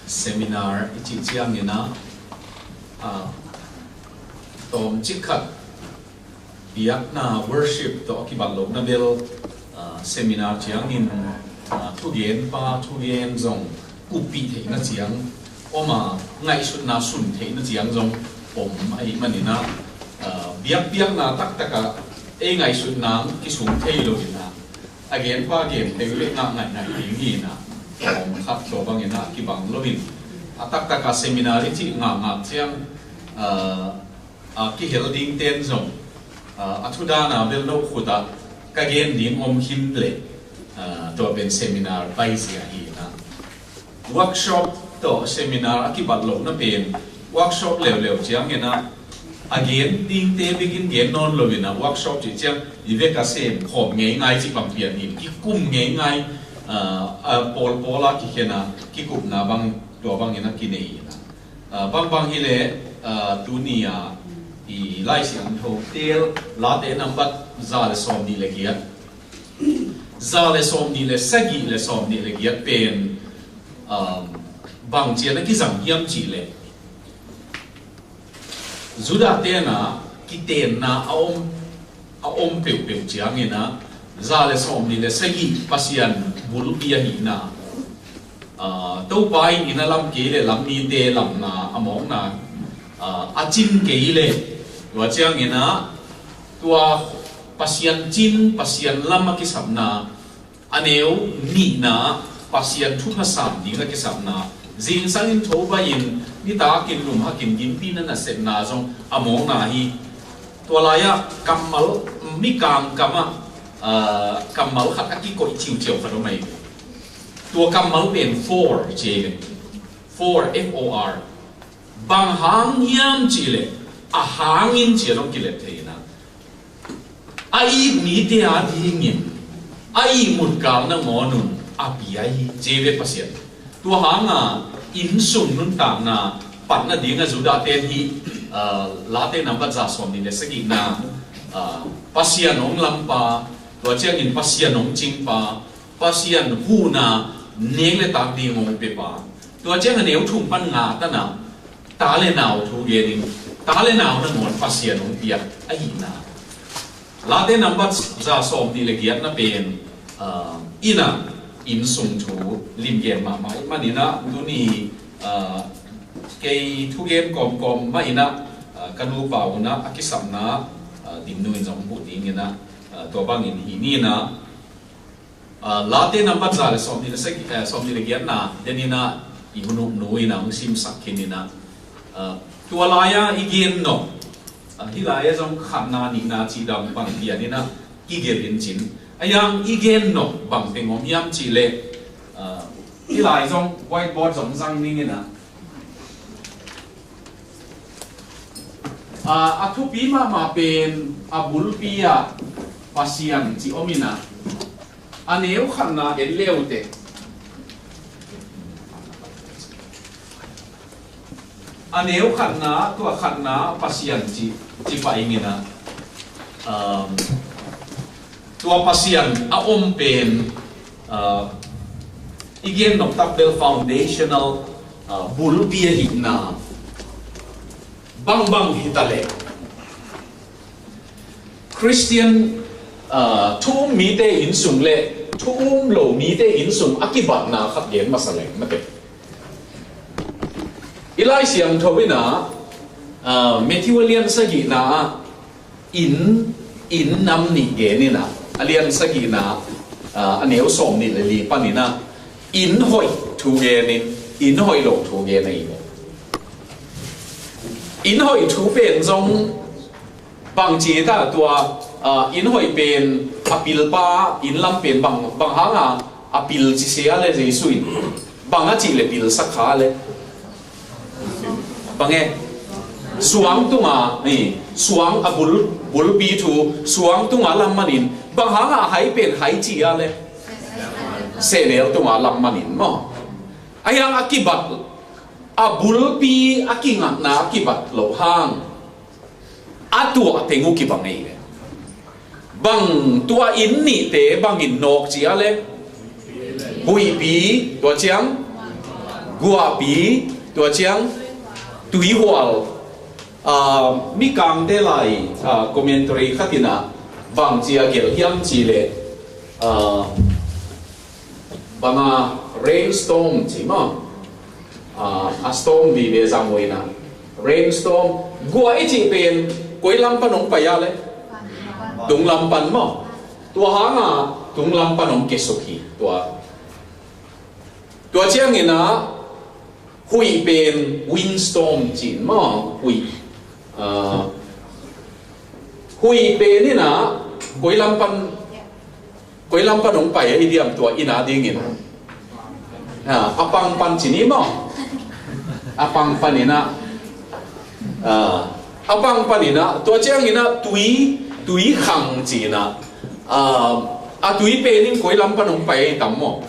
seminar ichi chiang ina tom chikhat biak na worship to akibat lok na bel seminar chiang in thu gen zong kupi thei na chiang oma ngai sut na sun thei na chiang zong om ai manina biak na tak taka e ngai sut na ki sum thei lo ina again pa again thei le na ngai hi na om khat to bang ina ki bang lovin atak taka seminar ichi nga chiang ki helding ten zong athuda na bel no khuda ka gen ding om him le to ben seminar pai sia hi na workshop to seminar akibat lo na pen workshop lew chiang ena again ding te begin gen non lo na workshop chi chiang iveka sem khom ngai chi bang pian ni ki kum ngai pola ki khena ki kup na bang to bang ena ki nei na bang hi le dunia i lai siang tho tel la te number za le som ni le kia za le som ni le sagi le som ni le kia pen bang chia na ki zang hiam chi le zuda te na ki ten na aom pe chiang ina za le som ni le sagi pasian bul bia hi na to pai ina lam ke le lam ni te lam na among na achin ke le wa chiang ina tua pasian chin pasian lam ki sabna aneu ni na pasian thu phasam ding la ki sabna jing sang in thoba in ni ta kin lum ha kin gim pin na set na jong among na hi to la ya kamal mi kam kama kamal khat aki ko chiu chiu kha do mai to kamal pen 4 je 4 FOR bang hang yam chi le a hang in chi rong ki le theina ai mi te a ding in ai mun kal na ngonun apiai jewe pasien tua hanga insung nun ta na pat na dinga juda ten hi late number za som ni le sagi na pasien ong lampa tua chiang in pasien ong chingpa pasien hu na neng le tak ding ong pe pa tua chiang neu thum pan nga ta na ta le naw thu ge ding ta le naw na ngon pasien ong pia ai na late number za som ni le giat na pen ina in sung thu lim ge ma mai manina du ni ke thu gen kom ma ina kanu pa una akisam na din nu in jong bu ding ina to bang in hi ni na late number za le som ni le som ni le giat na denina i hunu nu ina sim sakhinina tua laya igen no hi laya jong khanna ni na chi dam bang dia ni na igen in chin ayang igen no bang pengom yam chi le hi lai jong whiteboard jong sang ning ina athu pi ma pen abul pia pasian chi omina aneu khanna en leute aneu khanna tua khanna pasian chi pa ingina tua pasian a om pen igen nok tak bel foundational bul bia hitna bang hitale Christian thum mi te in sung le thum lo mi te in sung akibat na khat gen masaleng na pe ilai siang thobina Matthew William sagi na in nam ni ge ni na alian sagi na aneu som ni le li panina in hoi thu ge ni in hoi lo thu ge nei in hoi thu pen jong bang chi ta tua in hoi pen apil pa in lam pen bang hanga apil chi sia le jesuin bang a chi le pil sakha le bange suang tunga ni suang abul bi thu suang tunga lam manin bang hanga hai pen hai chi a le se ne tunga lam manin mo ayang akibat abul bi akinga na akibat lo hang atua tengu ki bang ei bang tua in ni te bang in nok chi a le hui bi tua chiang guapi tua chiang tui hual mi kang te lai commentary khatina wang chia gel hiam chi le banga rainstorm chi ma a storm vi ve zamoina rainstorm gua chi pen koi lam panong paya le tung lam pan mo tua hanga tung lam panong kesuki tua chiang ina hui pen windstorm chin mo hui pen ina koi lam panong paya idiam tua ina dingin apang pan chini mo apang panina apang panina tua chiang ina tui khang china tui penin koi lam panong pai tam mo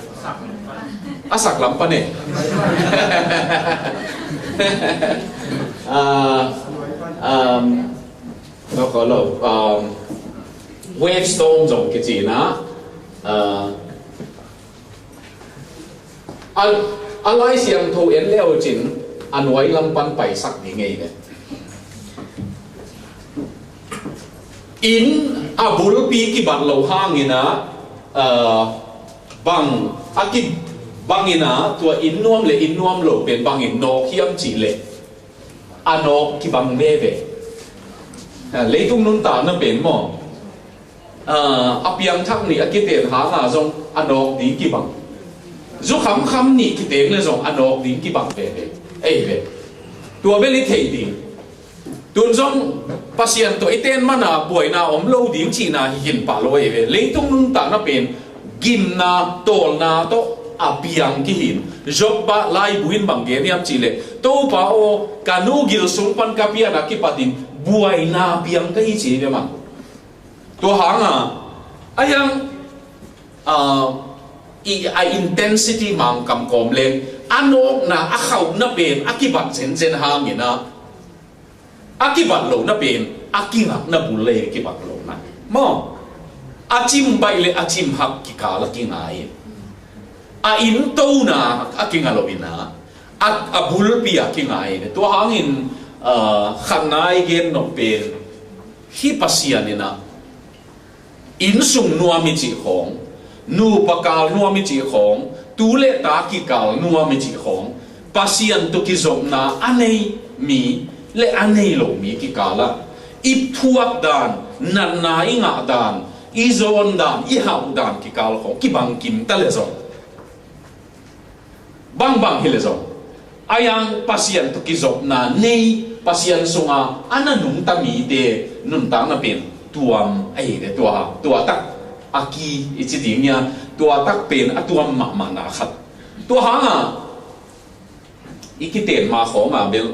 asak lam pane nó có là wave storm giống cái gì na alai siang thu en leo chin anoi lam pan pai sak ni ngei ne in abul pi ki ban lo hang ina bang akib bangina tua in nuam lo pen bangin no khiam chi le anok ki bang ve ve leitung nun ta na pen mo apiang thak ni akiten ha nga zong anok di ki bang zu kham ni ki teng le zong anok di ki bang ve ve ei ve tua be li thei ding tun zong pasien to iten mana buai na om lo ding chi na hin pa lo ve leitung nun ta na pen gim na tol na to apiang ki hin job ba lai buin bang ge niam chi le to pa o kanu gil sung pan kapia na ki patin buai na piang ka hi chi ve ma to hanga ayang intensity mang kam kom le anok na akhau na pen akibat chen hangina akibat lo na pen akinga na bule ki bak lo na mo achim bai le achim hak ki ka la ki ngai a in to na akinga lo ina a bul pi a ki ngai to hangin khanai gen no pen hi pasian ina in sung nuami chi khong nu pakal nuami chi khong tu le ta ki kal nuami chi khong pasian to ki zom na anei mi le anei lo mi ki kala ip thuak dan nan na inga dan i zon dan i hau dan ki kal khong ki bang kim ta le zong bang hi le zong ayang pasian to ki zom na nei pasian sunga ananung ta mi de nun ta na pen tuam ai de tua tak aki ichi ding ya tua tak pen atuam ma na khat tua hanga ikiten ma kho ma bel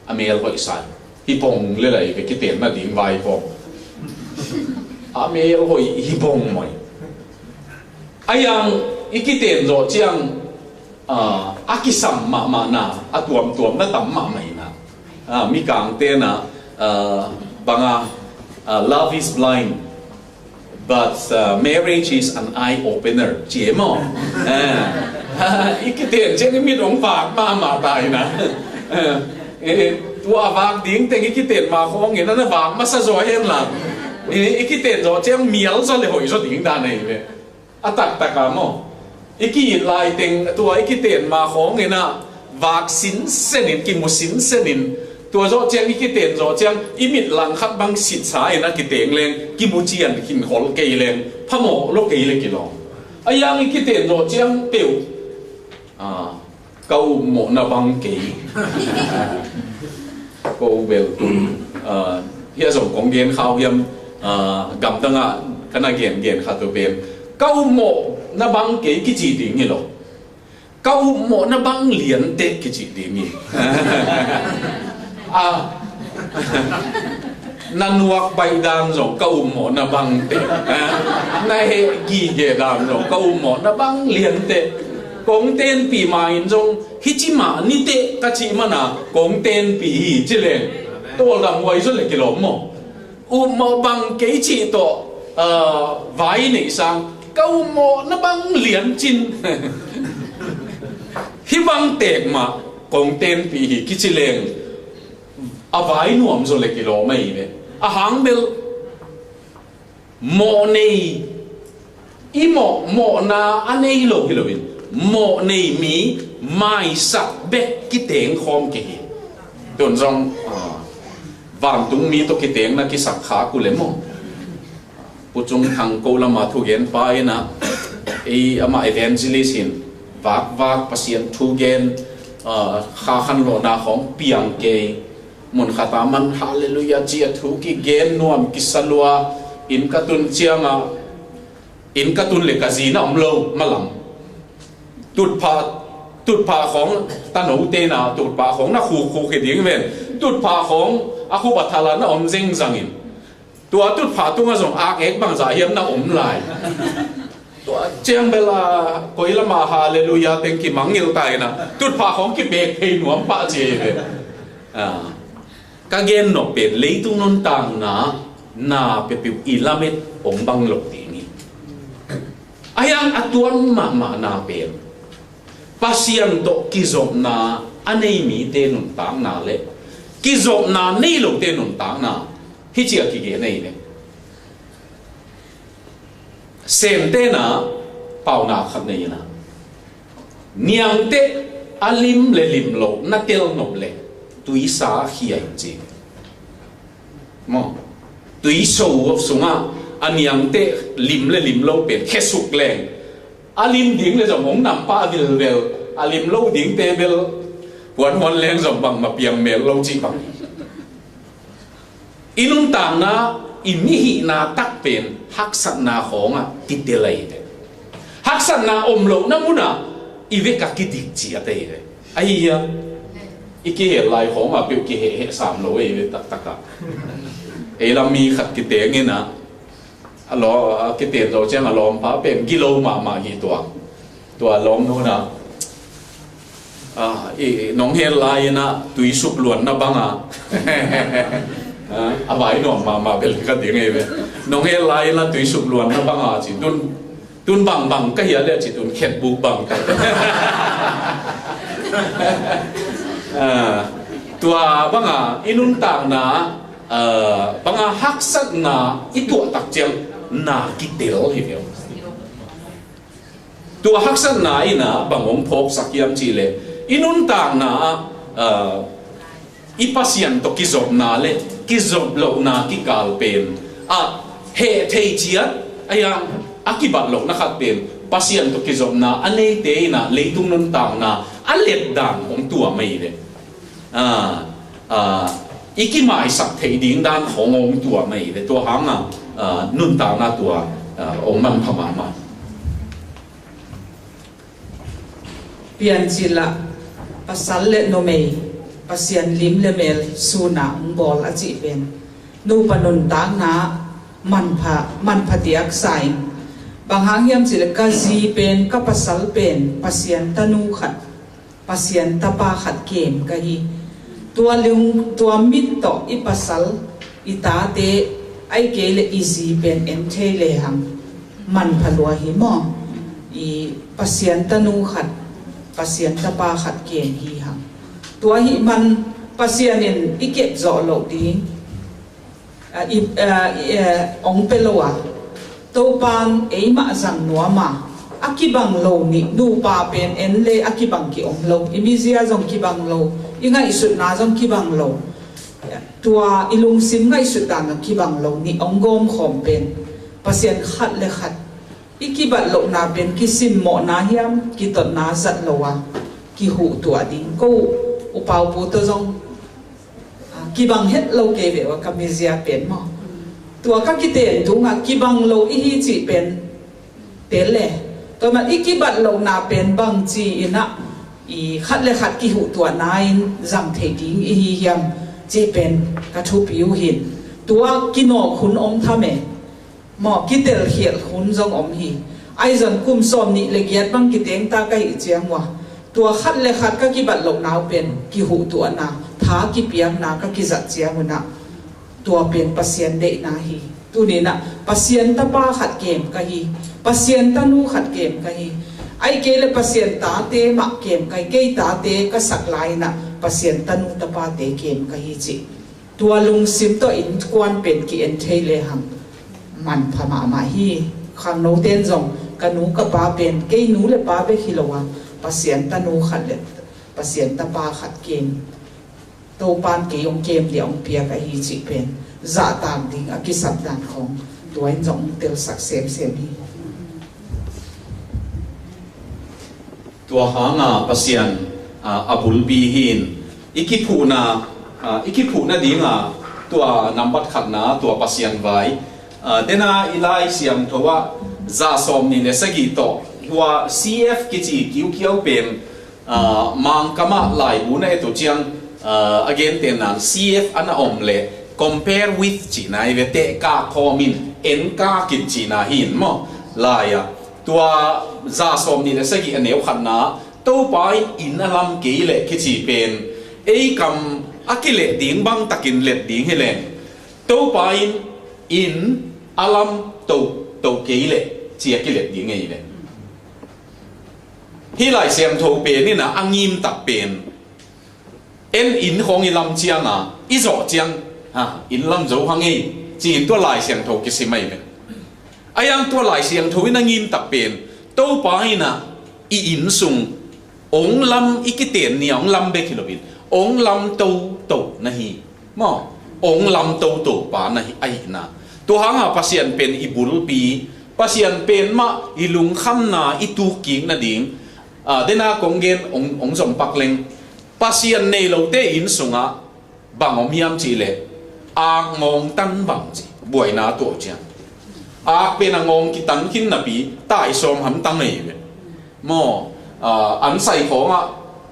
amel ko isan hipong le lai ke kiten na ding vai ko amel ho hipong moi ayang ikiten zo chiang akisam ma na atuam na tam ma mai na mi kang te na banga love is blind but marriage is an eye opener chị mo ikiten chen mi dong vak ma tai na tua vak ding teng ikiten ma khong ina na vak ma sa zo hen la ikiten zo chang miel zo le hoi zo ding da nei ve atak taka mo iki lai teng tua ikiten ma khong ina vak sin senin ki musin senin tua zo chang ikiten zo chang imit lang khat bang sit sa ina kiteng leng ki mu chian hin hol ke leng phamo lo ke le ki lo ayang ikiten zo chang peu câu mo na bang ke câu bel hiện giờ công gen khao hiểm gam tăng à cái này gen khát tôi bel câu mộ na băng cái gì tiếng như lo câu mộ na băng liền tết cái gì tiếng như nan nuak bay đàn rồi câu mộ na băng tết này gì ghê đàn rồi câu mộ na băng liền tết công tên pi mai trong hichima ni te kachi mana công tên pi hi chile to lam wai zo le kilo mo mo bang ke chi to vai nei sang câu mo na bang lian chin hi bang tek ma content pi hi kichileng avai nuam zo le kilo mai ve a hang bel mo nei mo na anei lo hilovin mo nei mi mai sak bek kiteng khom ki don rong vam tung mi to kiteng na ki sak kha ku le mo puchung thang ko lama thu gen pa ina e ama evangelist in vak pasien thu gen kha khan lo na khong piang ke mun khata man hallelujah chi thu ki gen nuam ki salwa in katun chianga in katun le kazina omlo malam tut pha khong tanu te na tut pha khong na khu ke ding ven tut pha khong a khu bathala na om jeng jangin tua tut pha tunga jong ak ek bang za hiam na om lai tua cheng bela koila ma hallelujah thank you mangil tai na tut pha khong ki bek hei nuam pa che ve ka gen no pe leitung non tang na pe pi ilamet om bang lok ti ni ayang atuan ma na pe pasien to kizop na anei mi te nun tang na le kizop na nei lo te nun tang na hi chi ki ge nei ne sem te na pau na khat nei na niang te alim le lim lo na tel no le tui sa hi ai chi mo tui so of sunga aniang te lim le lim lo pen khesuk leng alim ding le jong mong nam pa vil alim lo ding te bel hon leng jong bang ma piang mel lo chi bang inun tang na imi hi na tak pen hak sat na khong a kitelai de hak sat na om lo na muna ive ka ki dik chi ate de ai ya iki he lai khong a pe ki he sam lo e tak taka e la mi khat ki te nge na alo ki te zo chang alom pa pen kilo ma hi tua lom no na nong he lai na tui sup luan na banga abai no ma bel ka ding e ve nong he lai na tui sup luan na banga chi tun bang ka hi le chi tun khet buk bang ka tua banga inun tang na banga hak sat na itu tak chang na kitel hi ve tua hak sat na ina bangom phok sakiam chi le inun tang na ipasian to kizop na le kizop lo na ki kal pen he thei chia aya akibat lo na khat pen pasien to kizop na anei te na leitung nun tang na alet dan om tua mai le iki mai sak thei ding dan hong om tua mai le to hang na nun tang na tua om man phama ma pian chila pasal le no mei pasien lim le mel suna bol a chi pen nu panun tang na man pha tiak sai bang hang hiam chila ka zi pen ka pasal pen pasien tanu khat pasien tapa khat kem ka hi tua lung tua mit to I pasal ita te ai ke le easy pen en the le hang man pha lua hi mo I pasien tanu khat pasien tapa khat kem hi hang tua hi man pasien in ikep zo lo ti ong peloa to pan e ma zang nuama akibang lo ni nu pa pen en le akibang ki ong lo imizia zong kibang lo inga isut na zong kibang lo tua ilung sim ngai sut dan kibang lo ni ong gom khom pen pasien khat le khat ikibat lo na pen kisim mo na hiam ki tot na zat lo wa ki hu tua ding ko upau pu to zong kibang het lo ke ve wa kamizia pen mo tua ka ki ten tu nga kibang lo I hi chi pen tele to ma ikibat lo na pen bang chi ina I khat le khat ki hu tua nain zang the ding I hi hiam chi pen ka thu piu hin tua kino khun om thame mo kitel hiel khun zong om hi ai zan kum som ni le giat bang ki teng ta kai chiang wa tua khat le khat ka ki bat lo naw pen ki hu tua na tha ki piang na ka ki zat chiang na tua pen pasien de na hi tu ni na pasien ta pa khat kem ka hi pasien ta nu khat kem ka hi ai ke le pasien ta te ma kem kai ke ta te ka sak lai na pasien tanu ta pa te kem ka hi chi tua lung sim to in kwan pen ki en thei le hang man phama ma hi khang no ten jong ka nu ka pa pen ke nu le pa be khilowa pasien tanu khat le pasien ta pa khat kem to pan ke yong kem le ong pia ka hi chi pen za tang ding a ki sap dan khong tuain jong tel sak sem sem hi tua hanga pasian abul bi hin ikipu na dinga tua number khat na tua pasian vai dena ilai siam thowa za som ni le sagi to tua cf kichi kiu pen mang kama lai bu na to chiang again tenan cf ana omle compare with china ve te ka komin en ka kin china hin mo laya tua za som ni le sagi aneu khanna to pai in alam ke le kichi pen ei kam akile ding bang takin let ding hele to pai in alam to ke le chi akile ding ei le hi lai sem tho pe ni na angim tak pen en in hong i lam chiang i zo chiang in lam zo hang ei chi in to lai sem tho ki simai me ayang to lai siang thui na ngin tak pen to pai na i in sung ong lam ikiten ni ong lam be kilobin ong lam to na hi mo ong lam to pa na hi ai na to hanga pasien pen ibul pi pasien pen ma ilung kham na itu king na ding dena kongen ong som pak leng pasien nei lo te in sunga bangom hiam chi le a ngong tan bang chi buai na to chiang a pen a ngong ki tan kin na pi tai som ham tang nei ve mo an sai khong a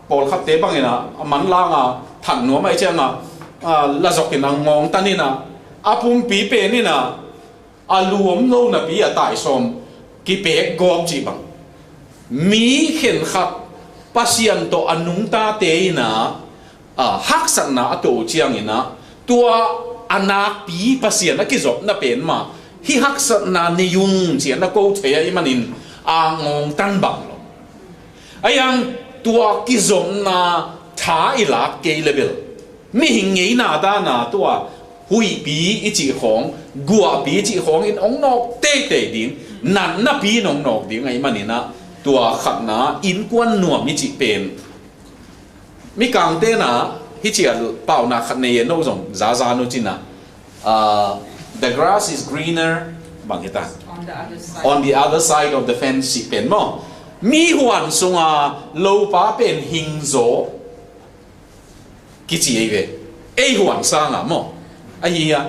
pol khat te bang ina man la nga than no mai chang la zok kin ngong tan ina a pum pi pe ni na a luom no na pi a tai som ki pe gom chi bang mi khen khat pasien to anung ta te ina hak san na to chiang ina tua anak pi pasien na ki zop na pen ma hi hak san na ni yung chian na ko the ai manin a ngong tan bang lo ayang tua ki zop na tha ila ke level mi hing ngei na da na tua hui pi i chi khong gua pi chi khong in ong nok te ding nan na pi nong nok ding ai manina tua khat na in kwan nuam mi chi pen mi kang te na hi chi pau na khat ne no zong za no china the grass is greener bang hita on the other side of the fence chi pen mo mi huan sunga lo pa pen hing zo ki chi ai ve ai huan sang a mo ai ya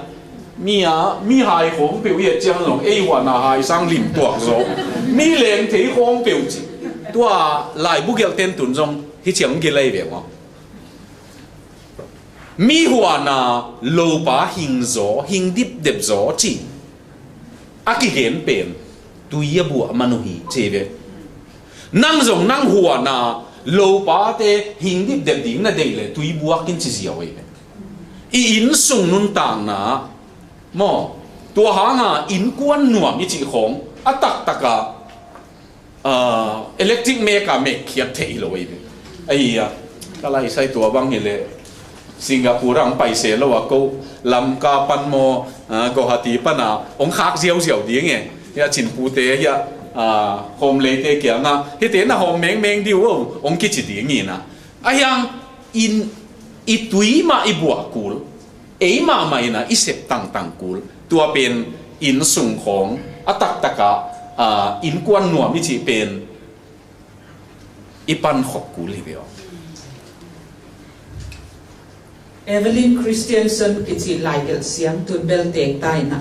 mi hai khong biểu hiện chiang long ai huan na hai sang lim tuak zo mi leng thei khong biểu chi tua lai bu gel ten tun zong hi chiang ge lai ve mo mi huan na lo pa hing zo hing dip dep zo chi aki gen pen tu ya bu manu hi che ve nang zong nang huan na lo pa te hing dip dep ding na dei le tu i bu akin chi ziaw ai i in sung nun tang na mo tua hanga in kwan nuam i chi khong atak taka electric meka mek khiat thei lo ai ya kalai sai tua bang hele Singapore ang pai se lo ko lam ka pan mo ko hati pana ong khak ziaw ding e ya chin pu te ya hom le te kya nga hi te na hom meng diu ong ki chi ding ni na ayang in itui ma ibua kul ei ma mai na isep tang kul tua pen in sung khong atak taka in kwan nuam mi chi pen ipan khok kul hi beo Evelyn Christiansen kichi like siam to bel tek tai na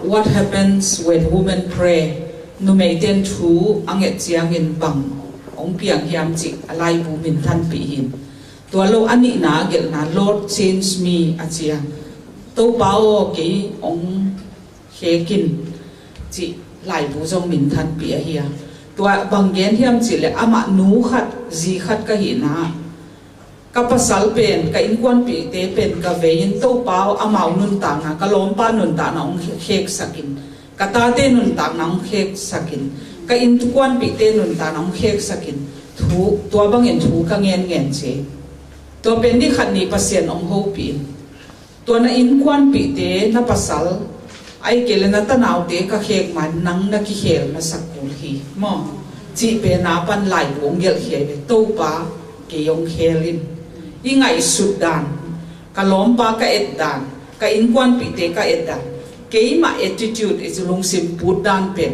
what happens when women pray nu mei ten thu anget chiang in bang ong piang hiam chi alai bu min than pi hin tua lo ani na gel na Lord change me achia to pao ke ong hekin chi lai bu jong min than pi a hia tua bang gen hiam chi le ama nu khat ji khat ka hi na ka pasal pen ka in kwan pi te pen ka vein to pao amau nun ta na ka lom pa nun ta na ong hek sakin ka ta te nun ta na ong hek sakin ka in tuan pi te nun ta nong khek sakin thu tua bang en thu ka ngen che to pen ni khat ni pasien ong ho pi to na in kwan pi te na pasal ai kele na tanaw te ka khek man nang na ki khel na sakul hi mo chi pe na pan lai buong gel hi be to pa ke yong khelin i ngai sudan ka lom pa ka et dan ka in kwan pi te ka et dan ke ma attitude is long sim put dan pen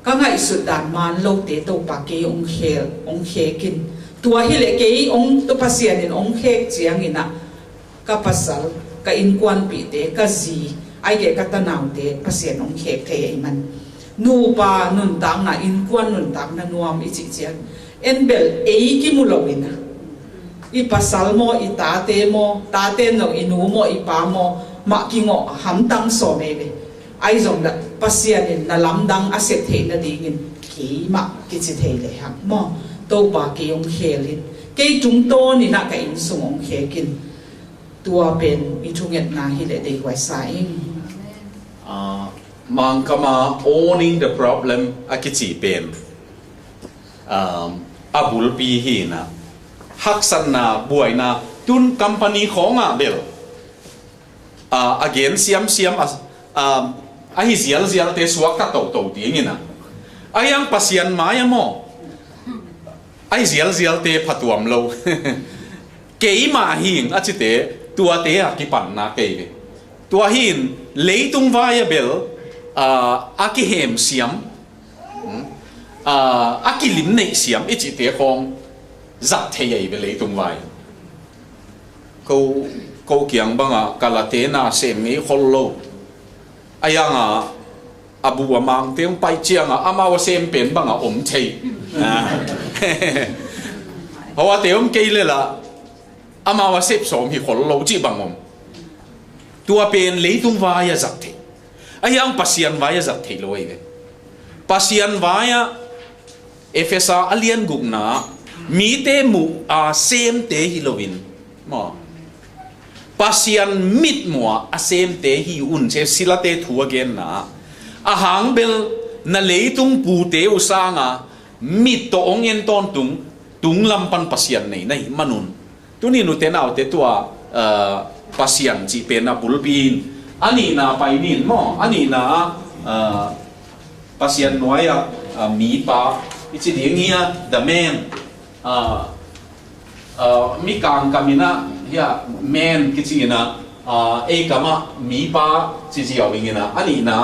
ka ngai sudan man lo te to pa ke yong khel ong khekin tua hi le ke ong to pasien in ong khek chiang ina ka pasal ka in kwan pi te ka zi ai ke ka tanaw te pasien ong khek the ai man nu pa nun tang na in kwan nun tang na nuam i chi chiang en bel ei ki mu lo ina i pasal mo i ta te no inu mo i pa mo ma ki ngo ham tang so me be ai zong da pasien in na lam dang aset the na ding in ki ma ki chi the le ha mo to pa ki ong khelin ke chung to ni na ka in sung ong khekin tua pen i thunget na hi le dei kwai sa ing mang kama owning the problem akichi pen abul pi hi na haksan na buai na tun company khonga bel again siam ahi zial te suak ta to ding ina ayang pasian maya mo ai zial te phatuam lo kei ma hing achite tua te a ki pan na ke tua hin leitung vaya bel aki hem siam aki lim nei siam ichi te khong zat the yai be leitung vai ko kiang banga kalate na sem ngi hollo ayanga abu amang teng pai chiang amawa sem pen banga om thei hawa teom keile la amawa sep som hi hollo chi bangom tua pen leitung vaya zat the ayang pasian vaya zat the loi ve pasian vaya efesa alien gugna mi te mu a sem te hi lovin mo pasian mit mua a sem te hi un che silate thu again na a hang bel na leitung pu te usanga mit to ongen ton tung lampan pasian nei manun tuni nu te nau te tua pasian chi pe na bulbin ani na painin mo ani na pasian noya mi pa ichi dingia the man mi kang kamina ya man kichi na e kama mi pa chi chi awingina ani na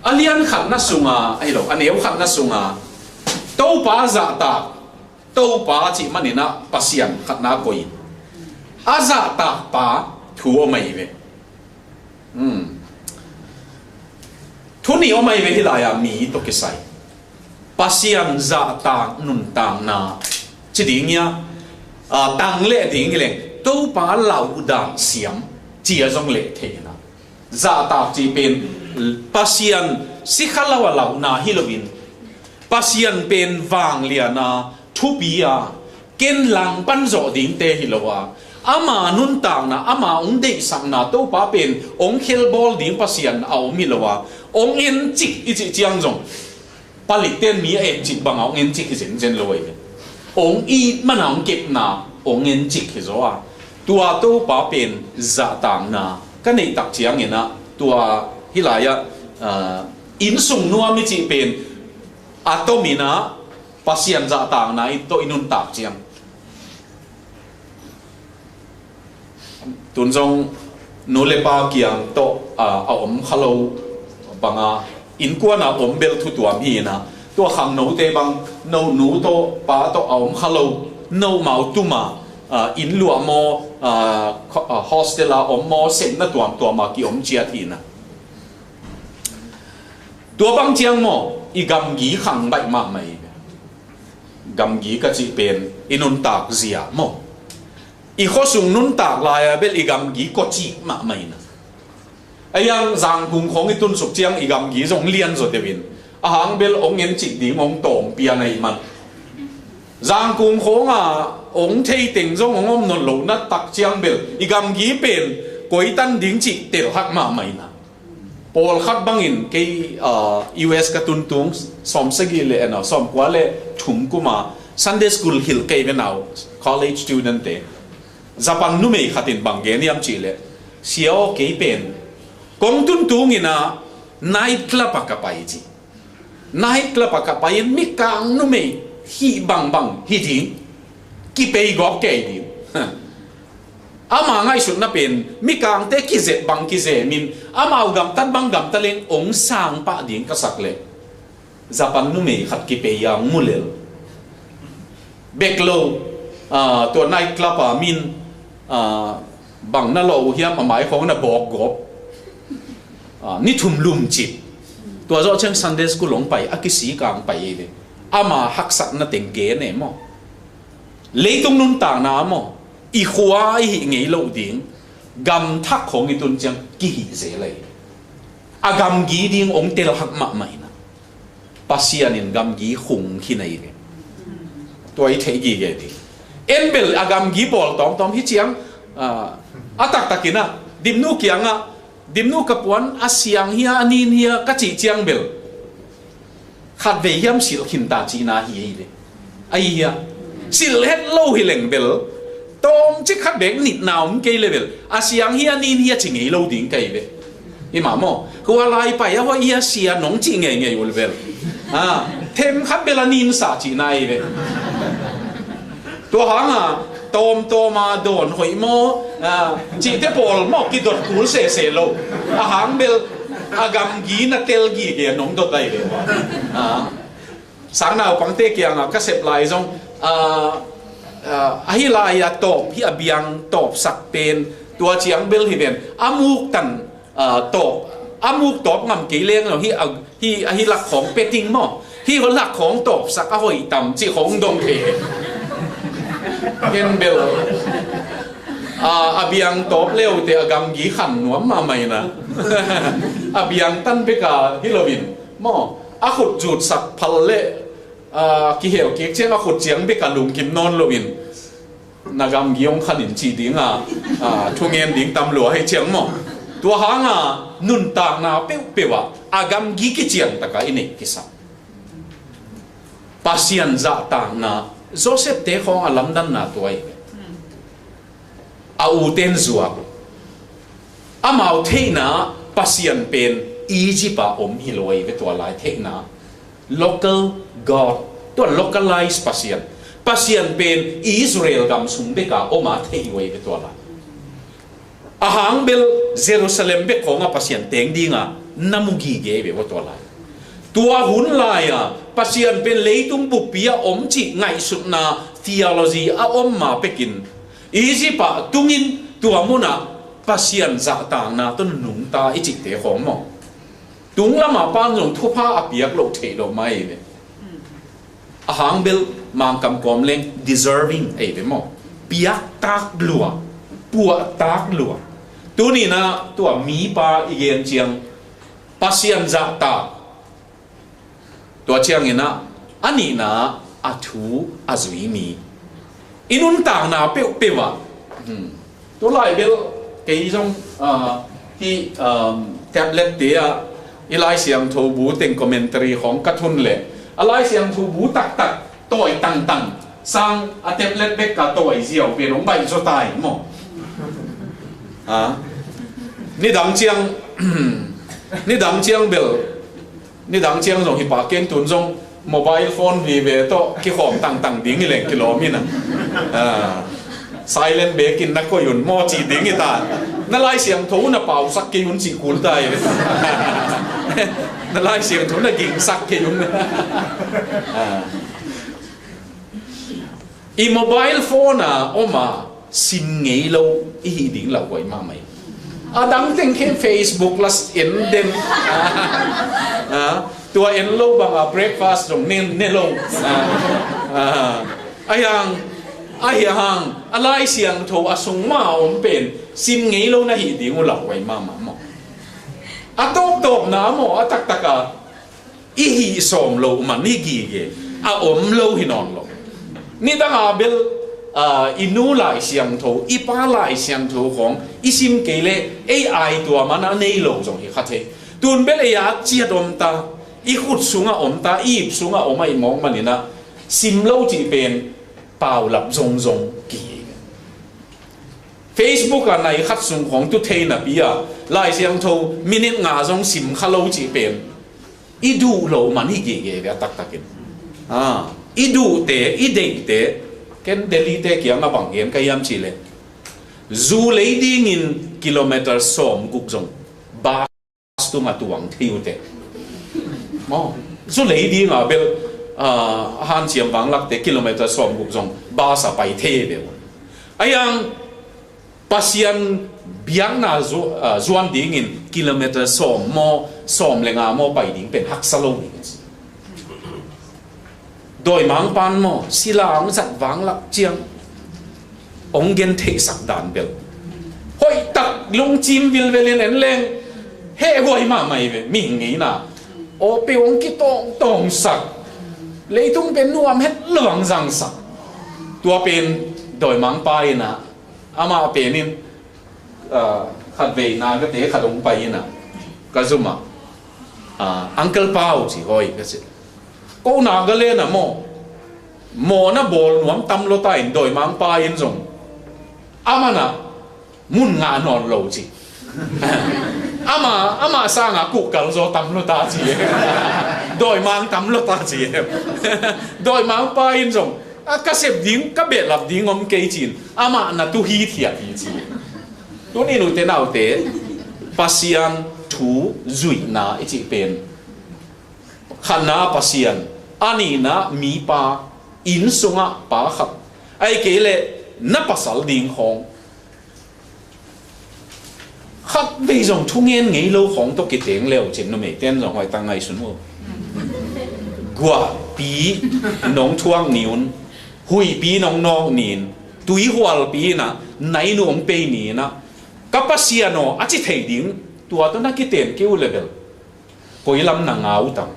alian khat na sunga ai lo aneu khat na sunga to pa za ta to pa chi manina pasian khat na koi aza ta pa thu o mai ve thu ni o mai ve hilaya mi to kisai pasian za ta nun tang na chi dingia tang le ding le to pa lau dang siam chi a jong le the na za ta chi pen pasian si khalawa lau na hilovin pasian pen wang liana thupia ken lang pan zo ding te hilowa ama nun tang na ama ong de sang na to pa pen ong khel bol ding pasian au milowa ong en chik ichi chiang jong paliten mi en chik bang ong en chik jen loi ong i manang kep na ong en chik hi zo a tua to pa pen za tang na ka nei tak chiang ina tua hilaya in sung nuwa mi chi pen atomina pasian za tang na ito inun tak chiang tunjong nule pa kiang to om khalo banga in kwa na om bel thu tuam hi na to khang no te bang no nu to pa to om khalo no mau tu ma in lua mo hostela om mo sem na tuam to ma ki om chia thi na tua bang chiang mo i gam gi khang bai ma mai gam gi ka chi pen inun tak zia mo i khosung nun tak la ya bel i gam gi ko chi ma mai na ayang zang kung khong i tun suk chiang i gam gi jong lian zo devin a hang bel ong en chi ding ong tom pia nei man zang kung khong ong thei ting jong ong non lo na tak chiang bel i gam gi pen koi tan ding chi tel hak ma mai na Paul khat bangin ke US ka tuntung som sagi le no som kwa le thum kuma Sunday school hil ke be now college student te Japan nu mei khatin bangen yam chi le siao ke pen kong tuntung ina night club ka pai chi night club ka pai mi kang nu mei hi bang hi thi ki pe gok ke di ama ngai sut na pen mi kang te ki zet bang ki ze min ama gam tat bang gam taleng ong sang pa ding ka sak le Japan nu mei khat ki pe yang mulel beklo to night club min bang na lo hiam amai khong na bok gop ni thum lum chip to zo chang Sunday school long pai akisi kang pai le ama hak sak na teng ge ne mo leitung nun ta na mo i khwa i ngei lo ding gam thak khong i tun chang ki hi ze le agam gi ding ong tel hak ma mai na pasian in gam gi khung khi nei le toy thei gi ge di enbel agam gi bol tom hi chiang atak takina dimnu kianga dimnu kapuan asyang hia anin hia ka chi chiang bel khat ve yam sil khin ta chi na hi le ai hia sil het lo hi leng bel tom chi khat bek nit naw m ke level asyang hia anin hia chi ngei lo ding kai be i ma mo ko lai pa ya ho ia sia nong chi ngei ngei ul bel thêm khat bel anin sa chi nai beตัวหางตอมตัวมาโดนหอยโมจีเทปอลมอกกิดดคูลเสโลอาหางเบลอากำกีนักเตลกีเกียนงดดได้เลยสังนาวปังเตเกียงก็เสพลายจงฮิลายตอบฮิอเบียงตอบสักเป็นตัวเจียงเบลฮิเป็นอามูกตันตอบอามูกตอบงำกี่เลี้ยงเราฮิหลักของเป็ดติงหม้อฮิหลักของตอบสักหอยต่ำจีของดงเทเห็นเบลอาเบียงตอบเร็วแต่กำกีขันหนวมมาใหม่นะอาเบียงตั้นไปกับฮิโรวินหม้ออาขุดจุดสักพัลเล่กิเหลกิเช่นอาขุดเจียงไปกับลุงกิมนอนโรวินนากำกีองขันินจีดิ้งทุ่งเงินดิ้งตำรวจให้เจียงหม้อตัวหางนุนตากนาเปี้ยวอากำกีกิเจียงตะกาอินิกิสักปัสยันจะต่างนาJoseph เตะของอาลัมดันนาตัวเองอาอูเทนซัวอามาเทน่าปัสยันเป็นอียิปต์อมฮิโลยเป็นตัวลายเทน่า local god ตัว localize ปัสยันเป็นอิสราเอลกำสุนเบกาอมาเทยวยเป็นตัวลายอาหางเบลเยรูซาเล็มเบกของอาปัสยันเตงดีงานามุกีเกเป็นตัวลายตัวหุ่นลายปัสยันเป็นเลยตุ้มบุปผีอมจิไงสุดนา theology อมมาเปกินอีจิปต์ตุงินตัวมุนะปัสยันจะต่างนาต้นหนุนตาอิจิเตของมอตุงละมาปานจงทุพาอภิยักโลกเทโลไม่เนี่ยอาหางเบลมังกำกอมเลง deserving ไอ้เป็นมอเปียกตากลัวปัวตากลัวตัวนี้นะตัวมีปาอีเยนเจียงปัสยันจะตาตัวเชียงเงินะอันนี้นะอัทูอาจุยมีอินุนต่างนาเปวะตัวลายเบลเกี่ยงที่แท็บเล็ตเดียอีไลเสียงทูบูเต็งคอมเมนต์รีของกระทุนเล่อะไรเสียงทูบูตักต่อยตังสร้างแท็บเล็ตเบกกับต่อยเสียวเป็นของใบโซตายมั้งนี่ดังเชียงนี่ดังเชียงเบลนี่ดังเชียงส่งฮิปาเกนตุนส่งโมบายโฟนวีเวโต้กี่ของต่างดิ้งนี่แหละกิโลมินะไซเลนเบกินนักก็ยุนมอจีดิ้งอีตานั่นไล่เสียงทูน่ะเป่าสักกี่ยุนจีกูลได้นั่นไล่เสียงทูน่ะกิ่งสักกี่ยุนอีโมบายโฟนออกมาสินเงยเราอีดิ้งเราไว้มาไหมดังเต็งแค่ Facebook ลัสเอ็นเดนตัวเอ็นโลบางbreakfast ตรงเน้นโลไอ้ยังอะไรเสียงโทอาสงมาอมเป็นสินเงยโลนะฮีดิ้งเราไว้มาหมอตบน้ำหมอตักอีฮีสมโลมันนี่กี่เกอมโลหินอนโลนี่ตั้งเบลอินูหลายเสียงโทอีป้าหลายเสียงโทของอิซิมเกเล AI ตัวมันในโลกจงฮิคัตเท tun bel ya chiat om ta i khut sunga om ta ip sunga om ai mong manina sim lo chi pen pau lap zong zong ki Facebook à này khát sung khong tu thấy na bia lại xem thâu minute ngà zong sim khalo chi pen i du lo man hi ge ge tak takin i du te i de te ken delhi te kia nga bang gen kayam chi le zu lấy đi nghìn kilometer som guk zong ba tu ma tuang thiu te mo zu lấy đi nga bel han chiam wang lak te kilometer som guk zong ba sa pai the be ayang pasian biang na zuan ding in kilometer som lenga mo pai ding pen hak salo ni doi mang pan mo sila ang zat wang lak chiang ong gen the sak dan bel hoi tak lung chim vil velin en leng he hoi ma mai ve ming ngi na o pe ong ki tong sak leitung pen nuam het luang jang sak tua pen doi mang pai na ama penin khat ve na ga te khadong pai na kazuma uncle pau chi hoi ka se ko na ga le na mo na bol nuam tam lo ta in doi mang pa in zong ama na mun nga non lo chi ama sa nga ku kal zo tam lo ta chi doi mang tam lo ta chi doi mang pa in zong ka sep ding ka bet lap ding om ke chin ama na tu hi thia hi chi tu ni nu te nau te pasian thu zui na i chi pen khana pasian ani na mi pa in sunga pa khat ai ke le na pasal ding khong khát bây giờ thu nghiên nghĩ lâu khong to cái tiếng leo trên nó mấy tên rồi hỏi tăng ngày xuống mồ gua bí nông thuang niun hui bí nông nong nín túi hoa bí na nãy nó ông bê nín na kapasian nó à chỉ thấy tiếng tua tôi nói cái tiền kêu level coi lắm nàng áo tầm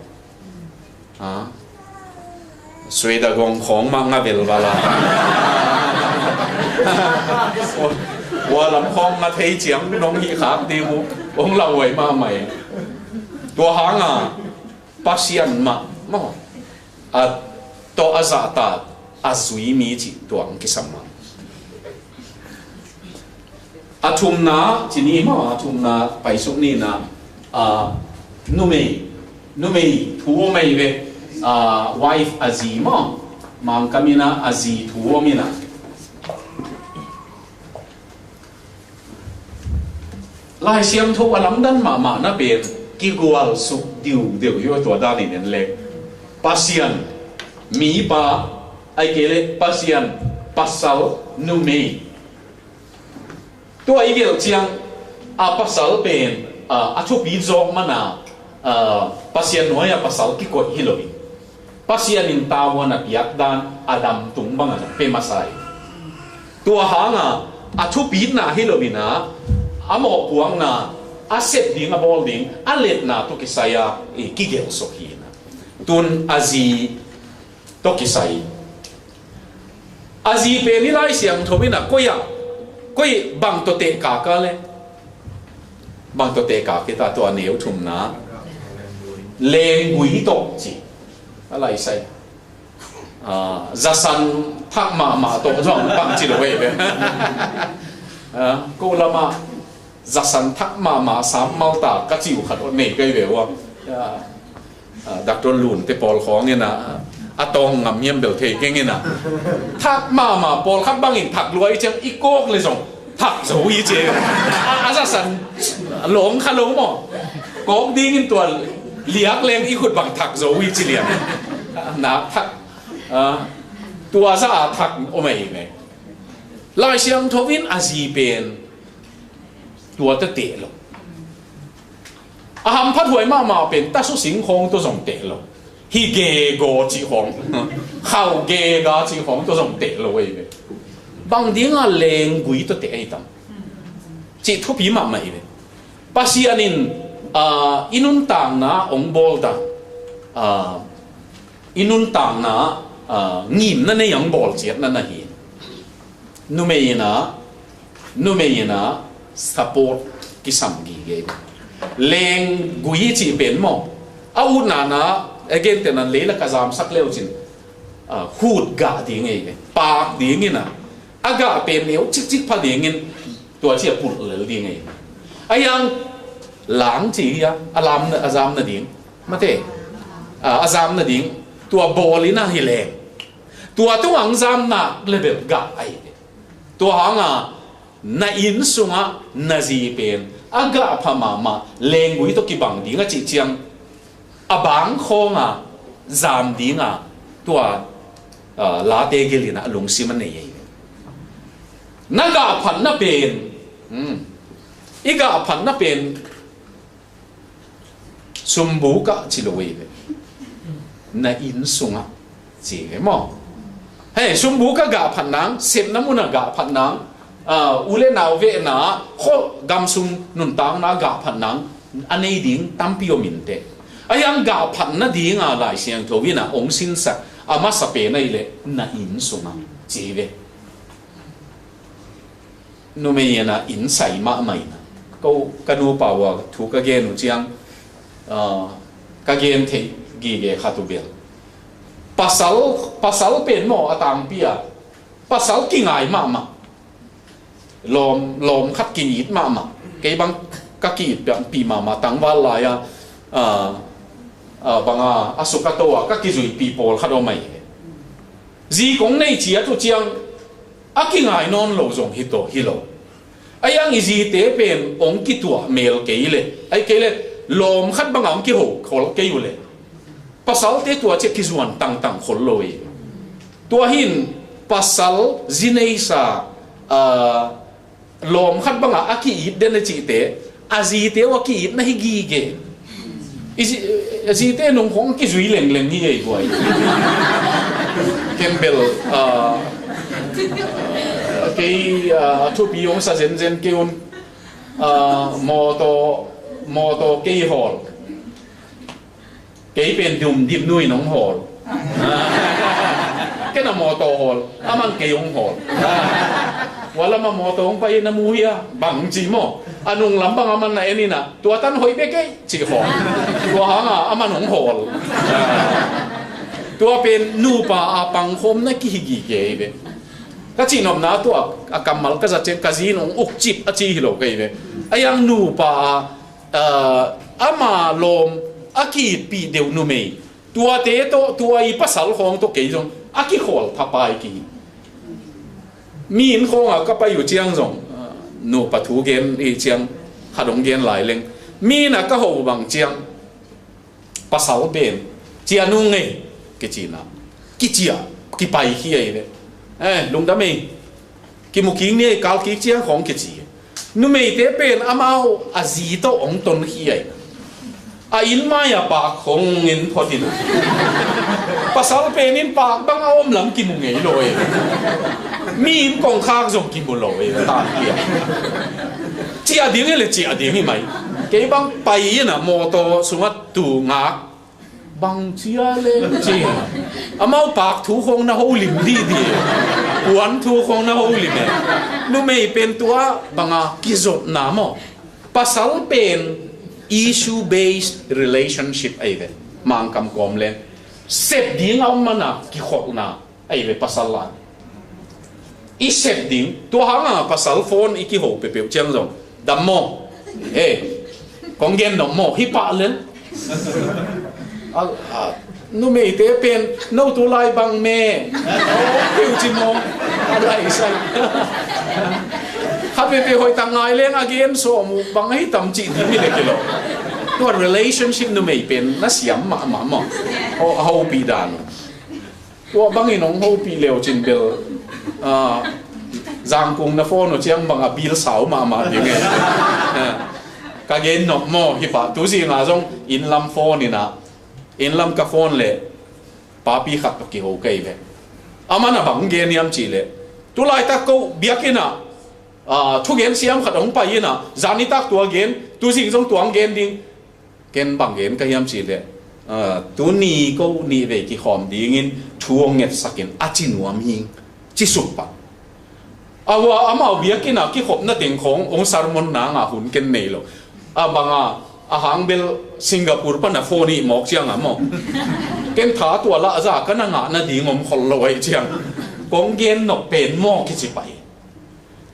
suy đã gong khong mang ngà vel balaว่าลำคองมาเทเฉียงน้องฮีขาตีมุองเราไว้มาใหม่ตัวหางปัสยันมาตัวอาซาตาอาซุยมีจิตัวอังกิสมาอาทุมนาจีนี่มาอาทุมนาไปสุกนี่นะนุเมย์ทัวไม่เวwife อาซีมังกามินาอาซีทัวมินาลายเสียมทุกอลัมดันมาน่าเป็นกิกวลสุกดิวอยู่ตัวด้านนี้เล็กปัสยันมีปาไอเกลปัสยันปัสสาวนุเมย์ตัวไอเกลเชียงปัสสาวเป็นทุกปีจอกมานาปัสยันน้อยปัสสาวกิกวฮิโลบิปัสยันอินตาวนักยักษ์ด้านอดัมตุงบังเป็นมาใส่ตัวหางทุกปีน่ะฮิโลบินะamok puang na aset ding a bol ding alet na to kisaya kigel sohina tun azi to kisai azi pe ni lai siang thobina koi bang to te ka le bang to te ka kita to aneu thum na leng gui to chi alai sai zasan thak ma to jong bang chi lo we be ko lama zasan thak ma sam mau ta ka chiu khat on nei kai ve wa Dr. Lun te pol khong nge na atong ngam yem bel the ke nge na thak ma pol khat bangin thak luai chang i kok le jong thak zo yi che zasan long kha lo mo kok ding in tua liak leng i khut bang thak zo yi chi liam na thak tua za thak o mai nge lai siang thovin azi penตัวจะเตะลงอาหารพัดหวยมาเป็นตัสุสิงคงตัวส่งเตะลงฮีเกโกจีของเข้าเกกาจีของตัวส่งเตะลงเว้ยบางทีอ่ะเลงกุยตัวเตะไอ้ตั้มจีทุบีมาไม่เว้ยปัสยานินอินุนต่างนะองบอลต่างอินุนต่างนะงิมนั่นเนี่ยยังบอลเจ็ดนั่นน่ะเห็นนูเมย์นะsupport กิสัมกีเก leng gui chỉ bên mo au na again tên là lấy là kazam sắc leo chín hút gà đi ngay park đi ngay na aga bên nếu chích chích pha đi ngay tua chỉ bụt lỡ đi ngay ayang lãng chỉ ya alam na azam na ding mate azam na ding tua boli na hile tua tu ang zam na level ga ai tua hanga na in sunga na zi pen aga phamama lengui to ki bang dinga chi chiang abang khonga zam dinga tua la te gelina lung siman nei naga phan na pen iga phan na pen sumbu ka chiloi na in sunga chi mo hey sumbu ka ga phan nang sep namuna ga phan nang ule naw ve na kho gam sum nun tang na ga phan nang anei ding tampio minte ayang ga phan na ding a lai siang thovina ong sin sa ama sa pe nei le na in sunga chi ve no me na in sai ma mai na ko kanu pawa thu ka gen u chiang ka gen the gi ge khatu bel pasal pen mo atang pia pasal ki ngai ma lom khát kỳ ít mà cái băng các kỳ ít bị mà tăng vào lại bằng asukato các kỳ rồi people khát ôm mày gì cũng này chỉ cho chiang kỳ ngài non lâu dùng hito ai ang gì thế bên ông kỳ tua mail cái lệ ai cái lệ lom khát bằng ông kỳ hồ khol cái lệ pasal thế tua chết kỳ zuan tăng khol lôi tua hin pasal zinei sa lom khát bằng aki ít đến là chỉ thế gì thế wa ki ít na higi ge gì thế nông khong ki zui leng như vậy vậy Campbell cái thu pi ông sa zen kêu moto cái hall cái bên điểm nuôi nông hall cái nào moto hall aman cái ông hall wala ma moto ong pai na muya bang ji mo anung lambang aman na eni na tua tan hoi be ke chi ho tua hanga aman ong hol tua pen nu pa apang khom na ki gi ge be ka chi nom na tua akamal ka za chen ka zin ong uk chip a chi hilo ke be ayang nu pa ama lom aki pi deu nu me tua te to tua I pasal khong to ke jong aki khol thapai ki min khong ka pa yu chiang zong no pa thu gen I chiang hadong gen lai leng mi na ka ho bang chiang pasal ben chia nu nge ke chi na ki chia ki pai hi ai le lung da me ki mu king ni kal ki chiang khong ke chi nu me te pen amao azi to ong ton hi ai in mai pa khong in photin pasal pen in pa bang om lam ki mu nge loi mi in kong khang zong ki mu loi ta kia chia ding le chia ding mai cái bang pai na mo to sunga tu ngak bang chia le chi amao pak thu khong na ho lim di kuan thu khong na ho lim nu me pen tua banga ki zot na mo pasal pen issue based relationship ai ve mang kam kom len sep ding am mana ki khok na ai ve pasal la I sep ding tua hanga pasal phone iki ho pe pe chiang zong dam mo kong gen dom mo hi pa len nu me te pen no tu lai bang me piu chi mo alai sai ha pe pe hoi tangai len again so mu bang hi tam chi ni le kilo to relationship nu me pen na siam ma mo ho pi dan to bang i nong ho pi leo chin bel giang cung na phone no chiang bang a bil sao ma ding e ka gen no mo hi pa tu si nga jong in lam phone ni na in lam ka phone le pa pi khat to ki ho kai ve amana bang gen yam chi le tu lai ta ko biakina thu gen siam khat ong pa ina zani tak tua gen tu sing jong tuang gen ding gen bang gen ka yam chi le tu ni ko ni ve ki khom ding in thuong nget sakin achin wam hing chi sup pa awa ama biakina ki khop na ding khong ong sarmon na nga hun ken nei lo banga hang bel Singapore pa na phone ni mok chiang amo ken tha tua la za kana nga na di ngom khol lo ai chiang kong gen nok pen mo ki chi pai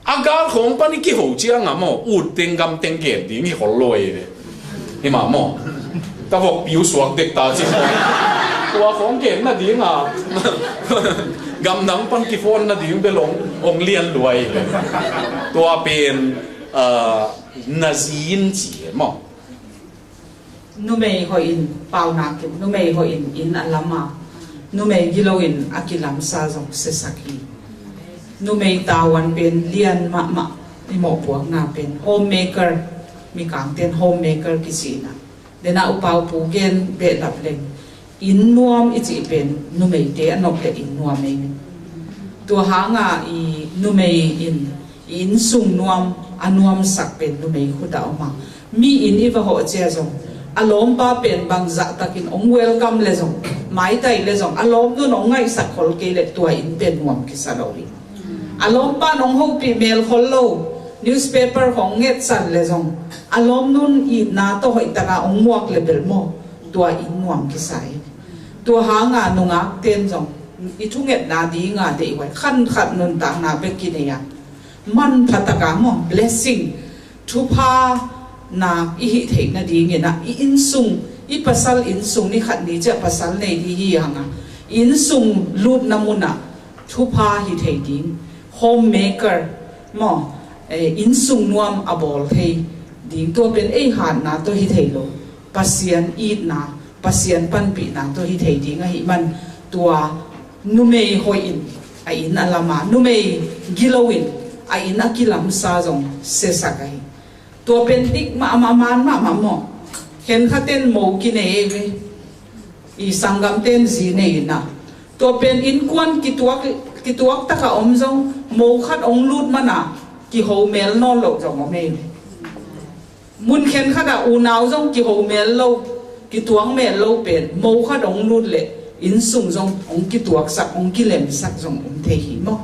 agar khong pa ni ki ho chiang amo ut teng gam teng gen di ni khol lo ai le hi ma mo ta vok piu suak dek ta chi tua khong gen na di nga gam nang pan ki phone na di belong ong lian luai le tua pen na zin chi mo nu mei ho in pau na ke nu mei ho in alama nu mei gilo in akilam sa jong se saki nu mei tawan pen lian ma ni mo puak na pen homemaker mi kang ten homemaker kisina dena upau pu gen be lap leng in nuam ichi pen nu mei te anok te in nuam mei tu hanga i nu mei in sung nuam anuam sak pen nu mei khuda ma mi in iwa ho che jong alom pa pen bang za takin ong welcome le jong mai tai le jong alom nu nong ngai sak khol ke le tua in pen nuam ki salori alom pa nong ho pi mail khol lo newspaper hong nget san le jong alom nun i na to hoi ta ong muak le bel mo tua in nuam ki sai tua ha nga nu nga ten jong i thu nget na di nga de wai khan khat nun ta na be ki ne ya man phataka mo blessing thu pa na i hi thei na di nge na i in sung i pasal in sung ni khat ni cha pasal nei di hi hanga in sung lut namuna thu pa hi thei ding homemaker mo in sung nuam abol thei ding to pen ei han na to hi thei lo pasian eat na pasian pan pi na to hi thei ding a hi man tua nu mei hoi in a in alama nu mei gilowin a in akilam sa jong se sakai tua pen dik ma mo hen khaten mo ki ne ve i sangam ten zi ne na tua pen in kwan ki tuak ta ka om jong mo khat ong lut mana ki ho mel no lo jong me mun khen khada u naw jong ki ho mel lo ki tuang mel lo pen mo khat ong lut le in sung jong ong ki tuak sak ong ki lem sak jong the hi mo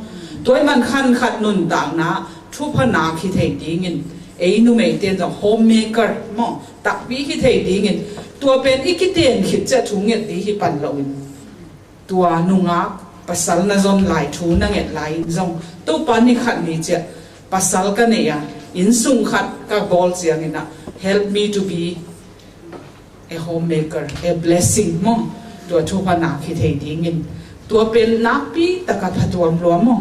toy man khan khat nun dang na thu pha na ki thei ding in ei nu mei ten jong homemaker mo tak bi ki thei ding in tua pen ikiten khit cha thu nget di hi pan lo in tua nu nga pasal na zon lai thu na nget lai jong to pan ni khat ni cha pasal ka ne ya in sung khat ka bol chiang ina help me to be a homemaker a blessing mo tua thu pa na ki thei ding in tua pen nak pi taka phatuam lo mo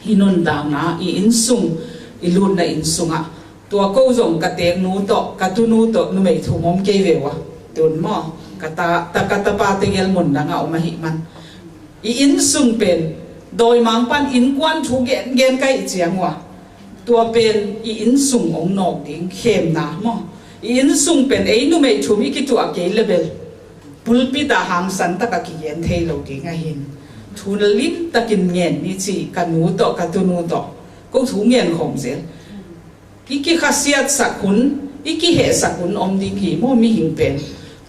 hinun dang na i in sung i lut na in sunga tua ko jong ka teng nu to ka tu nu to nu mei thu mom ke ve wa tun mo kata pa tingel mun na nga o mahi man i in sung pen doi mang pan in kwan thu gen kai chiang wa tua pen i in sung ong nok ding khem na mo i in sung pen ei nu mei thu mi ki tu a ke level pulpi ta hang san ta ka ki yen thei lo ding a hin thu na lim ta kin ngen ni chi ka nu to ka tu nu to ko thu ngen khom zel iki khasiat sakun iki he sakun om ding hi mo mi hing pen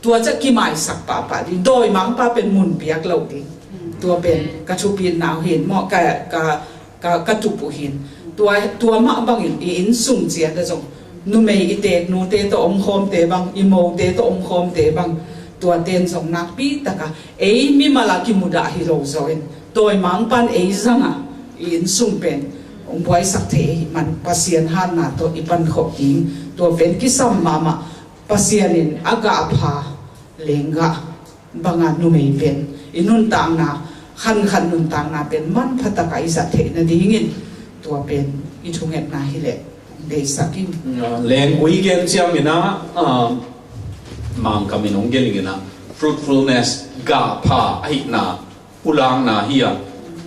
tua cha ki mai sak pa di doi mang pa pen mun piak lo ding tua pen ka thu pin naw hin mo ka tu pu hin tua ma bang in sung chia da jong nu mei i te nu te to om khom te bang i mo te to om khom te bang tua ten jong nak pi taka ei mi mala ki muda hi lo zoin doi mang pan ei zanga in sung pen ông boy sắc thế man pasien han na to ipan kho king to pen ki sam mama pasien in aga pha lenga banga nu mei pen inun tang na khan nun tang na pen man phata kai sa the na dingin to pen I thunget na hi le de sakin leng kui gen chiam ina mang kaminong gelingina fruitfulness ga pha ai na pulang na hiya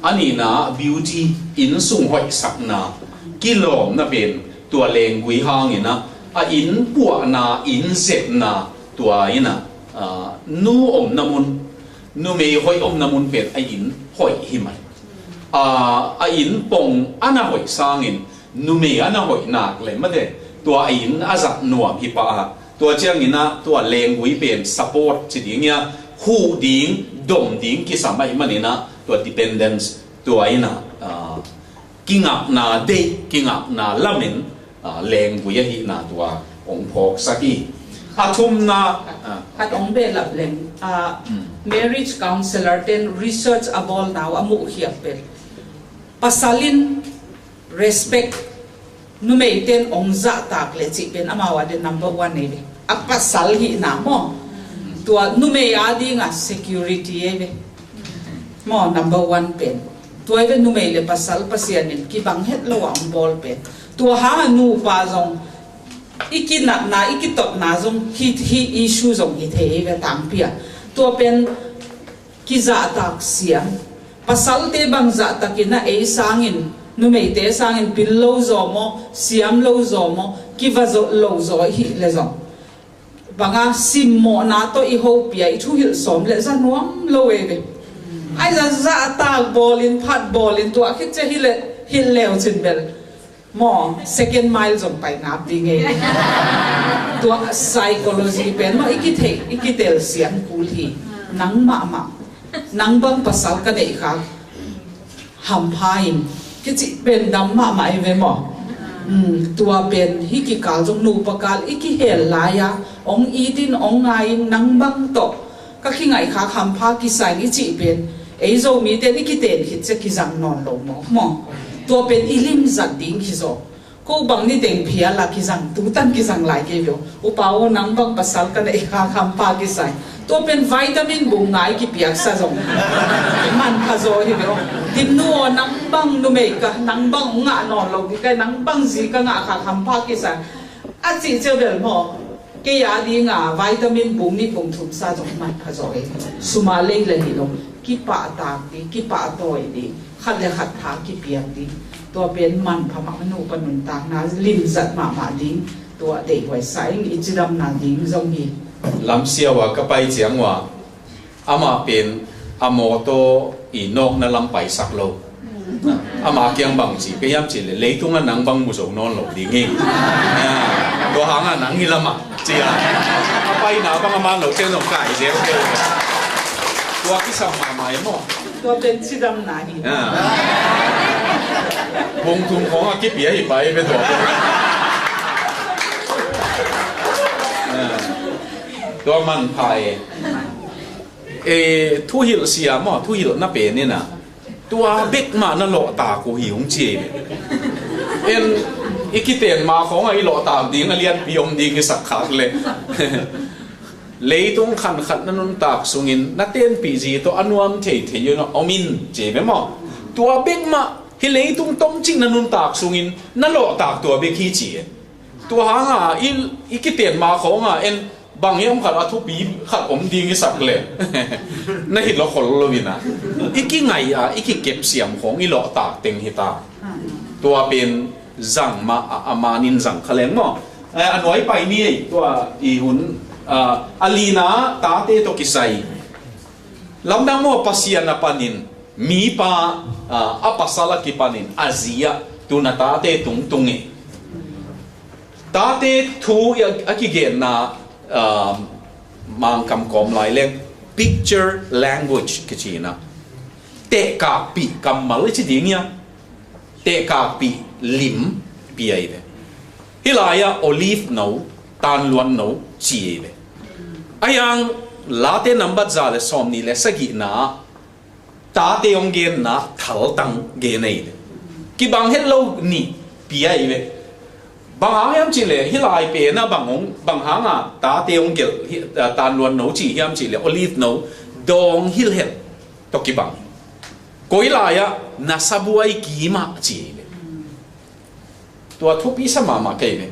ani na beauty in sung hoi sak na kilom na pen tua leng kui hang ina a in pu na in zet na tua ina nu om namun nu me hoi om namun pen a in hoi hi mai a in pong ana hoi sangin nu me ana hoi nak le ma de tua in azak nuam hi pa tua chiang ina tua leng kui pen support chi ding ya hu ding dom ding ki samai manina tua dependence tua ina kingap na de kingap na lamin leng kui hi na tua ong phok saki อาทุ่มนะขัดองเบลับเลงmarriage counselor เต็น research abol now อามุขียเป็น pasalin respect นุเมเต็นองจะตากเลจิเป็นอามาวาเดน number one นี่อักปัสสัลหินามอตัวนุเมอาดีงะ security เว้มอ number one เป็นตัวเวนุเมเลปัสสัลปัสยานินกีบังเฮ็ดระหว่างบอลเป็นตัวหานูปาจงอีกินักนาอีกิตบนาจงฮีอิชูจงฮีเทเวตังเปียตัวเป็นกิจาตักเสียงปัสสัลเตบังจะตักินะเอสังินนุเมเตสังินปิลโลโซโมเสียมโลโซโมกิวาโซโลโซฮีเลซงบางอาซิมโมนาโตอีโฮเปียอีทุหิลสมเลซานวมโลเวเวไอ้จะตากบอลินพัดบอลินตัวคิดจะฮิเลวจินเบลมอ second mile จงไปนับดีไงตัว psychology เป็นมออีกิเตลเสียงกูลีนังมานังบังภาษากันเองค่ะหัมพายคิดจิเป็นดำมาไอเวมอตัวเป็นฮิกิกาลจงนูปกาลอีกิเฮลลายะองอีดินองไงนังบังโตก็ขี้ไงค่ะหัมพากิสายอีจิเป็นไอโซมีเตนิกิเตนคิดจะกิจังนอนลงมอตัวเป็นอิลิมจัดดิ้งคิโซก็บังนี่เด้งเพียละกิจังตุตันกิจังไหลเกี่ยวอุปาวนังบังภาษากันเองค่ะหัมพากิสายตัวเป็นวิตามินบุงไงกิเปียกซะจงมันพะโซฮิเบลดิมนัวนังบังนุเมกะนังบังงะนอนลงที่กันนังบังซีกะงะค่ะหัมพากิสายอาจิเจเบลมอเกียดีงะวิตามินบุงนี่บุงทุมซะจงมันพะโซเอสุมาเลเลยฮิโลกิปะตากดีกิปะตอยดีขัดเลยขัดทากิเปียกดีตัวเป็นมันพมะมนุปนุนตากนาลิมจัดมาดิ้งตัวเด็กไว้ใส่อิจิดำนาดิ้งจงฮีลำเสียวก็ไปเจียงว่าอามาเป็นอาโมโตอีนกนั่นลำไปสักโลอามาเกียงบังจีก็ย้ำจีเลยตุ้งนังบังมุสนอนหลบดีงี้ตัวหางนังฮิลามะจีละไปหนาบังอามาหลบเจ้าหนุ่มไก่เจ้าตัวที่สมัยใหม่หมดตัวเป็นชิดำนาฮีวงทุนของอากิเปียอีไปเป็นตัวตัวมันพายทุหิลเสียมอทุหิลน่าเป็นเนี่ยนะตัวเบกมานั่นหล่อตากูหิวงเจีอีกิเตนมาของไอ้หล่อตาดิ้งเรียนพิยมดิ้งสักขาดเลยเลยตรงขันนั่นตากสุงินนักเต้นปีจีตัวอนุมเทอยู่เนาะเอามินเจ็บไหมมอตัวเบกมาฮิเลยตรงต้มจริงนั่นตากสุงินนั่นหล่อตากตัวเบกขี้เจียตัวหางอีกิเตนมาของบางอย่างขัดอาทุบีขัดผมดีงี้สักเลยนั่นเห็นเราขนเราวินะอีกไงอีกเก็บเสียงของอีหล่อตากเต็งหิตาตัวเป็นจังมานินจังขลังมั้งอันไว้ไปนี่ตัวอีหุ่นอาลีนาตาเตโตกิไซลำดังว่าปัสยานาปานินมีปาอาปัสสาลกิปานินอาเซียตัวนาตาเตตุงเอตาเตทูอากิเกนามังคำคมลายเล็ก picture language ก็ชีนะเตะกาปีคำมาเลยชีดิ้งเนี่ยเตะกาปีลิมปีไอ้เด้ฮิลายา olive หนูตานล้วนหนูชีเด้ไอ้ยังลาเต้นับบัดจ่าเลยสอมนี่เลยสักินะตาเตยองเกนนะทัลตังเกนไอ้เด้กีบางเฮลโลนี่ปีไอ้เด้บางหางยามจีเลยฮิลายเปน่ะบางหางตาเตียงเกลตาลวนหนูจียามจีเลยโอลิฟหนูดองฮิลเฮลตกิบังกุยลายน่าสบวยกีมาจีเลยตัวทุบีสมาเกเลย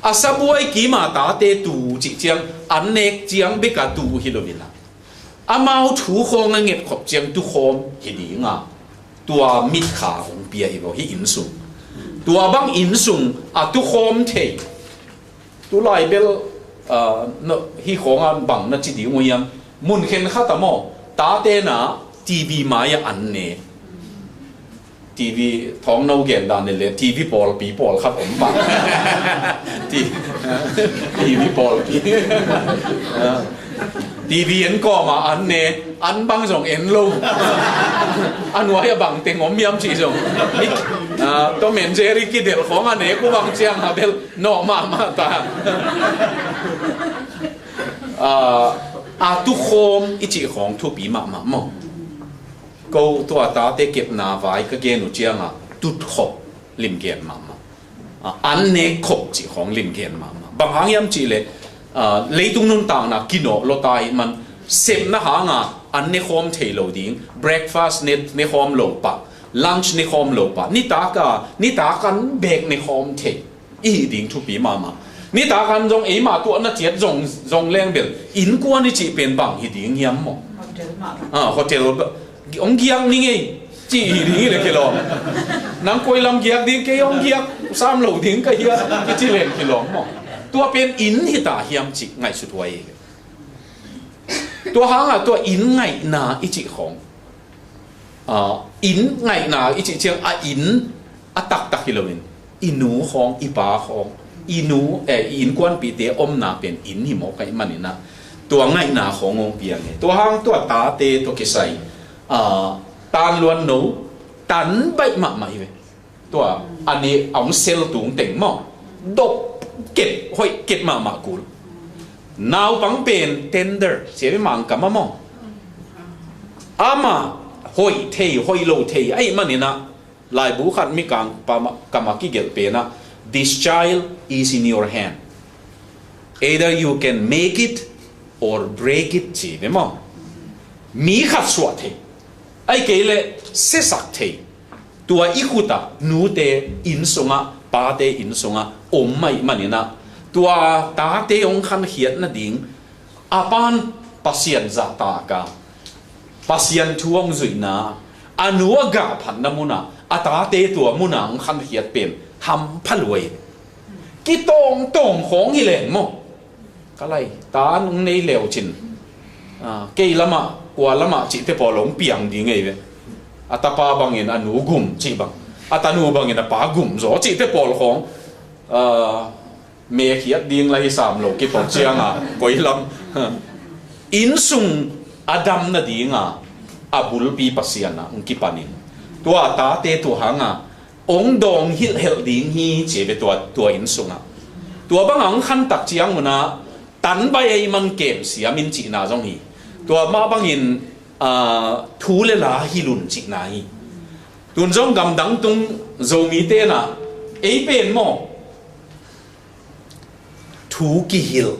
อาสบวยกีมาตาเตตูจีเจียงอันเนกเจียงเบกาตูฮิโลวิลาอามาถูคงเงียบขบเจียงตุคมฮิดีงาตัวมิดขาของเปียฮิโลฮิอินสุตัวบางอินสุงตุโฮมเทตัวลายเบลฮีของบางนั่นจีดีงวยมุนเข็นข้าตามอตาเตนะทีวีมายอันเน่ทีวีท้องน้าเกนดานเลยทีวีบอลปีบอลครับผมบ้างทีวีบอลปีทีวีเอ็นก็มาอันเน่อันบางส่งเอ็นลูอันว่าอย่าบางเต็งผมย้ำชีส่งตัวเหม็นเจริกิเดลของอันเน่กูบางเจียงหาเบลนอกมาตา ทุกโคมอิจิของทุปีมามามก็ตัวตาเตเก็บนาไว้ก็เกณฑ์หนูเจียงตุดขบลิมเกณฑ์มาอันเนขบจิของลิมเกณฑ์มาบางครั้งยามจีเลยเลยตรงนู้นต่างนะกินโลตายมันเสพนะหางอันเนคอมเทโลดิ้ง breakfast เนคอมโลปะ lunch เนคอมโลปะนี่ตากันเบรกเนคอมเทอีดิ้งทุปีมานี่ตากันจงมาตัวน่ะเจียจงแรงเบลอินกวนนี่จีเป็นบางฮิดิ้งยามมั้งโฮเทลองเกียงนี่ไงจีดิ้งเลยกิโลนังคุยลำเกียงดิ้งเกยองเกียงสามโลดิ้งก็เฮียจีเล่นกิโลมั้งตัวเป็นอินที่ตาเฮียมจิไงสุดไว้ตัวหางตัวอินไงนาอิจิของอินไงนาอิจิเชียงอินตักกิโลเมตรอินูของอีปาของอินูอินกวนปีเตอมนาเป็นอินหิมอกไก่มันนี่นะตัวไงนาของงงเปียงตัวหางตัวตาเตตัวกิไซตานล้วนหนูตันใบมะไม่เว้ตัวอันนี้เอาเซลตุงเต็งหม้อดบเก็บมากูนาวปังเป็นเทนเดอร์เสียไปมังกับมะมองมาห้อยเทห้อยโลเทไอ้มันนี่นะลายบุขัดมีการปามกรรมกิเกลเป็นนะ this child is in your hand either you can make it or break it จีไปมองมีขัดสวดเทไอ้เกลเสสักเทตัวอีกุตานูเตอินสงะปาเตอินสงะอมไม่มันนี่นะตัวตาเตองคันเขียนนะดิ่งอาปานปัสยันจัตากาปัสยันทวงจุยนาอนุกาพันนมุนะอาตาเตตัวมุนังคันเขียนเป็นทำพลวยกิตองของฮิเลนโมก็ไรตาหนุ่งในเหลวจินเกยละมะกว่าละมะจิเตปอหลงเปียงดีไงเวอาตาปาบังเงินอนุกุมจีบังอาตานูบังเงินปากุมโสจิเตปอลของเมียขียดดิ้งเลยสามโลกิปองเจียงก้อยลำอินซุงอดัมน่ะดิ้งอาบุลปีปัสยานะกิปานินตัวตาเตตัวหางองดองฮิลเฮลดิ้งฮีเจ็บตัวอินซุงตัวบางอังขันตักเจียงมุนะตันไปไอ้มันเก็บเสียมินจีนาจงฮีตัวมาบางอินทูเลลาฮิลุนจีนาฮีตุนจงกำดังตุงโจมีเตนะไอ้เป็นโมทูกิฮิล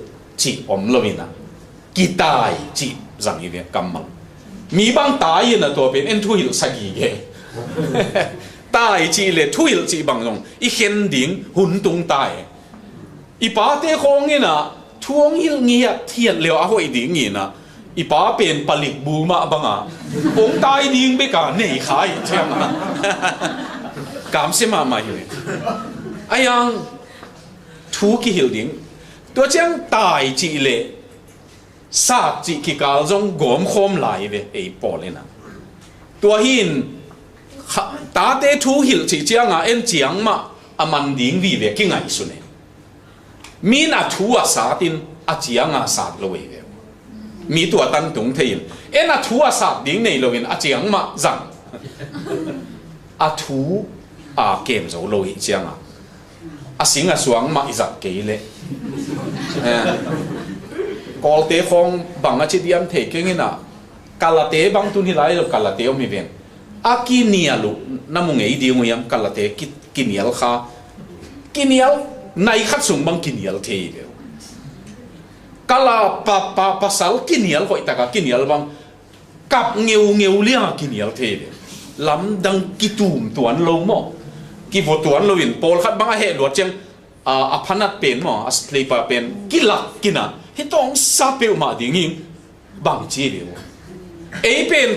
จีอมลมินะกิตายจีจังอีเวกัมมังมีบางตายนะตัวเป็นเอ็นทูฮิลสักอีเกตายจีเลทูฮิลจีบางตรงอีเห็นดิ่งหุ่นตุงตายอีป้าเตคงนี่นะทวงฮิลเงียเทียนเลี้ยวเอาไอ้ดิ่งนี่นะอีป้าเป็นผลิตบูมาบังองตายดิ่งไปกันเนี่ยขายใช่ไหมกามเสมาไม่เลยไอ้ยังทูกิฮิลดิ่งตัวเจ้าตายจีเลสาจีกิกาลจงกอมคมไหลเวไอ้ปอเลยนะตัวหินตาเตทูหิลจีเจ้าเอ็นเจียงมามันดิ่งวีเวกิไงสุดเนี่ยมีน่ะทูสาตินเจียงสาดเลยเวมีตัวตันตุงเทียนเอ็นทูสาดดิ่งในเลยเจียงมาจังทูเกมจะเลยเจียงสิงสวงมาอิจักเกลกอลเตะของบางอาชีพยามเทกิงินะกาลเตะบางตุนที่ไรเรากาลเตะไม่เป็นกินเนียลุน้ำมึงไอ้ดีมึงยามกาลเตะกินเนียลค่ะกินเนียลในขัดสูงบางกินเนียลเทเดียวกาลปะสัลกินเนียลก็อีกแต่กินเนียลบางกับเงียวเลี้ยกินเนียลเทเดียวลำดังกิตุ่มตัวนั้นลงมั้งกิบตัวนั้นเราเห็นโปลขัดบางเหตุหลวดเจียงพนัดเป็นมั้งสลีปเป็นกินหลักกินให้ต้องซาเปิลมาดิ่งบางทีเดียวไอ้เป็น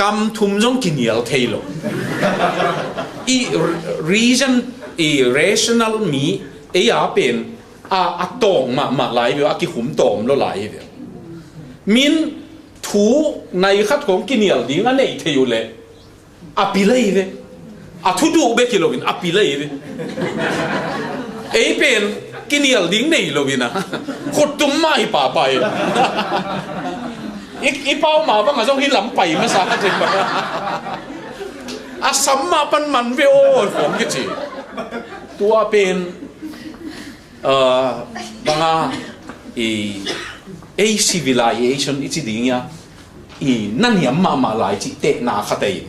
กำทุ่มจงกินเยลเทโลอีreason อี rational มีไอ้ยาเป็นตองมาไหลเดียวกิหุ่มตอมแล้วไหลเดียวมินทูในขัดของกินเยลดิ่งอันนี้เที่ยวเลยปีเลยเว้ยทุดูเบกิโลวินปีเลยเว้ยไอ้เป็นกินเยลดิ่งในโลวินะขดตุ้มไม่ป่าไปอีเป้ามาบ้างอะต้องหินหลังไปมาซะจริงปะสัมมาปันมันเวโอของกิจตัวเป็นบาง a civilization ichi dingia I naniam ma lai chi te na khatai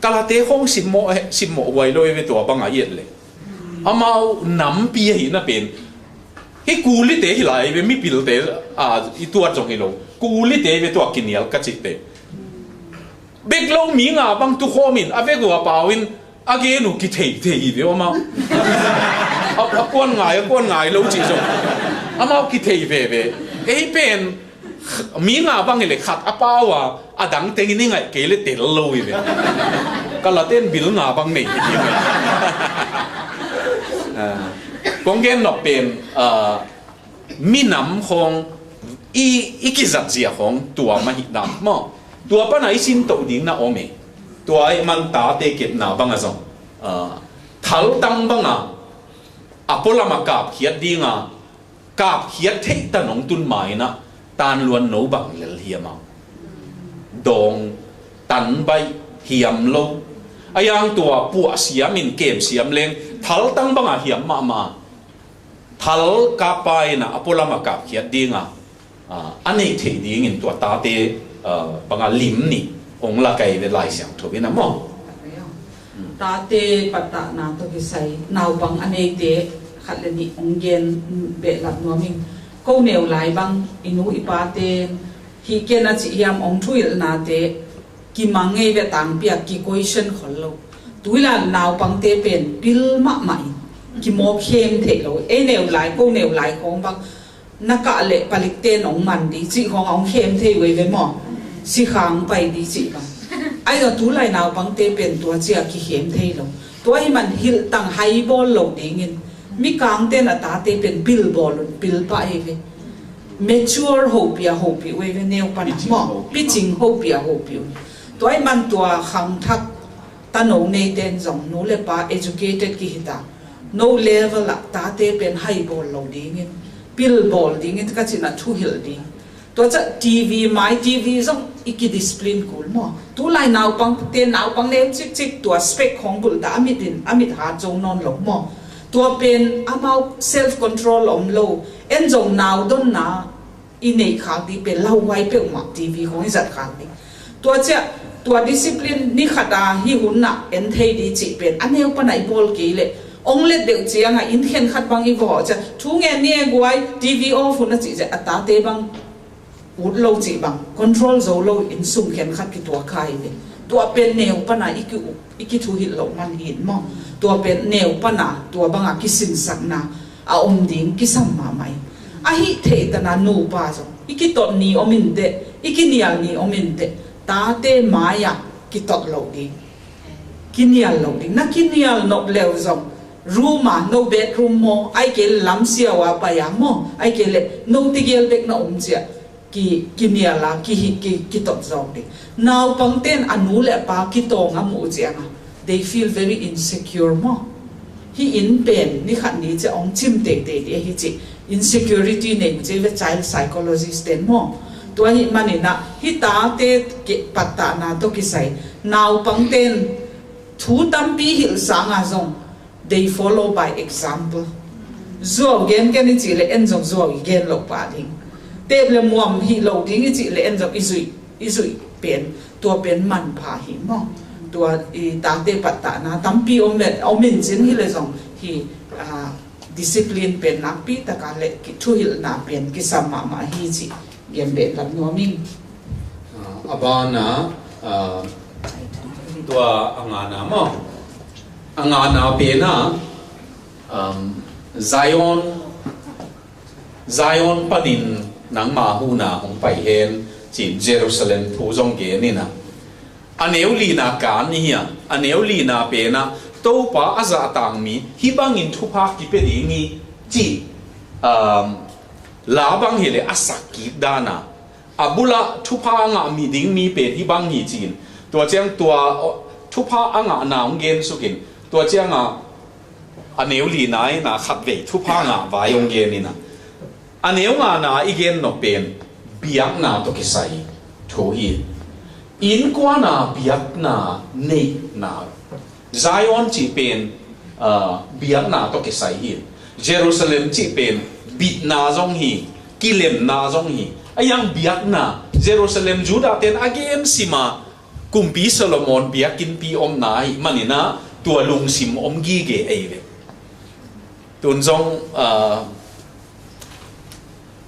kala te khong simmo wai loi ve to banga yet le amau nam pi hi na pen hi kuli te hi lai ve mi pil te a I tua jong hi lo kuli te ve to kinial ka chi te bek lo mi nga bang tu khomin ave go pawin age nu ki thei thei ve ma a kon ngai lo chi so amau ki thei ve ve ei pen mi nga bang le khat apawa adang teng ni ngai ke le tel lo ve kala ten bil nga bang nei kong gen no pen mi nam khong I ki zat zia khong tua ma hi nam mo tua pa nai sin to ding na ome tua ai man ta te ket na bang azong thal tang banga apola ma kap khiat dinga kap khiat thei ta nong tun mai na tan luan no bang lel hiama dong tan bai hiam lo ayang tua pu siam in kem siam leng thal tang banga hiam ma thal ka pai na apola ma kap khiat dinga anei thei ding in tua ta te banga lim ni ong la kai ve lai siang tho bina mo ta te pata na to ki sai naw bang anei te khat le ni ong gen be lat no ming ko neu lai bang inu ipa te hi ken a chi hiam ong thuil na te ki mangai ve tang pia ki question khol lo tuila naw bang te pen pil ma mai ki mo khem the lo e neu lai ko neu lai khong bang naka le palik te nong man di chi khong ong khem the we ve mo si khang pai di chi bang ai do tu lai naw bang te pen tua chia ki khem the lo tua hi man hil tang hai bol lo ding in mi kang te na ta te pen bil bol bil pa e ve mature hope we ve neu pa na mo pitching hope toy man tua khang thak ta no nei ten jong no le pa educated ki hita no level la ta te pen high ball lo ding in pil ball ding in ka china thu hil ding to cha TV my TV jong iki discipline kul mo tu lai naw pang te naw pang ne chik tua spec khong bul da amit ha jong non lo mo tua pen amau self control om lo en jong naw don na inei khang di pen lau wai pe ma TV khong zat khang di tua cha tua discipline ni khata hi hun na en thei di chi pen aneu pa nai bol ki le ong le deu chianga in khen khat bang I vo cha thu nge ni guai TV off na chi ja ata te bang ut lo chi bang control zo lo in sum khen khat ki tua khai le tua pen neu pa na iki thu hil lo man hin mo tua pen neu pa na tua banga ki sin sak na a om ding ki sam ma mai a hi the ta na nu pa zo iki tot ni omin de iki nial ni omin de ta te maya ki tot lo di kinial lo di na kinial no leo zong room no bedroom mo ai ke lam sia wa pa ya mo ai ke le no tigel bek na chia ki kiniala ki tot zong di now pang ten anu le pa ki to nga mu chia they feel very insecure mo hi in pen ni khat ni che ong chim te hi chi insecurity ne che ve child psychologist ten mo tua hi manina hi ta te ke patta na to ki sai now pang ten thu tam pi hil sanga zong they follow by example zo gen ken chi le en zong zo gen lo pa ding te ble muam hi lo ding chi le en zong izui pen tua pen man pha hi mo tua I ta te patta na tam pi omen jin hi le zong hi discipline pen na pi ta ka le ki thu hil na pen ki sama ma hi chi gen be lam no ming abana tua angana mo angana pe na Zion padin nang ma hu na hong pai hen chin Jerusalem thu jong ge ni na aneu li na kan ni ya aneu li na pe na to pa aza tang mi hi bang in thu pa ki pe ding ni chi la bang hi le asak ki dana abula thu pa nga mi ding mi pe hi bang ni chin tua chang tua thu pa anga na ong gen sukin tua chang aneu li nai na khat ve thu pa nga va yong gen ni na aneu nga na igen no pen biak na to ki sai thu hi in kwa na biak na nei na Zion chi pen biak na to ki sai hi Jerusalem chi pen bit na zong hi kilem na zong hi ayang biak na Jerusalem Judah ten again sima kumpi Solomon biakin pi om na hi manina tua lung sim om gi ge ai ve tun zong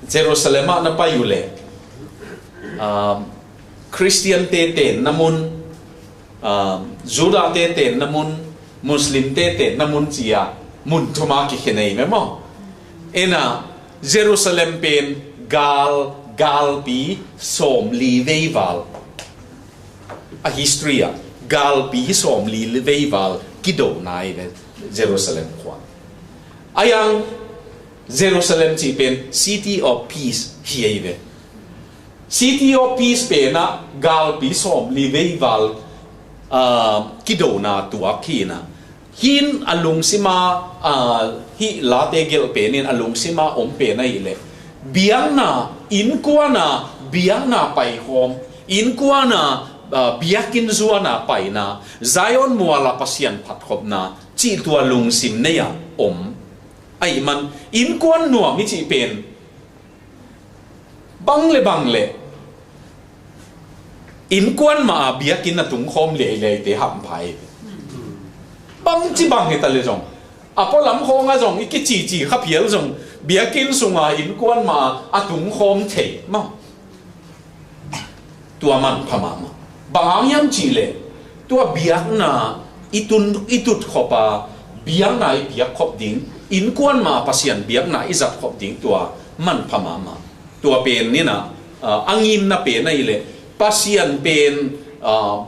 Jerusalem na pa yule Christian te namun Judah te namun Muslim te namun chia mun thuma ki khenei me mo ena Jerusalem pen gal pi som li veival a history gal pi som li veival kido nai ve Jerusalem khwa ayang Jerusalem chi pen city of peace hi ve city of peace pe na gal pi som li veival kido na tua khina hin alung sima hi late gel penin alung sima om pe na ile biang na in kwa na biang na pai hom in kwa na biakin zuwa na pai na Zion muala pasian phat khop na chi tua lung sim ne ya om ai man in kwan nuam mi chi pen bang le in kwan ma biakin na tung khom le te ham phai bang chi bang he ta le jong apo lam khong a jong iki chi kha phiel jong biakin sunga in kwan ma atung khom the ma tua man phama ma bang yang chi le tua biak na itut khopa biak na biak khop ding in kwan ma pasian biak na izat khop ding tua man phama ma tua pen ni na angin na pe na ile pasian pen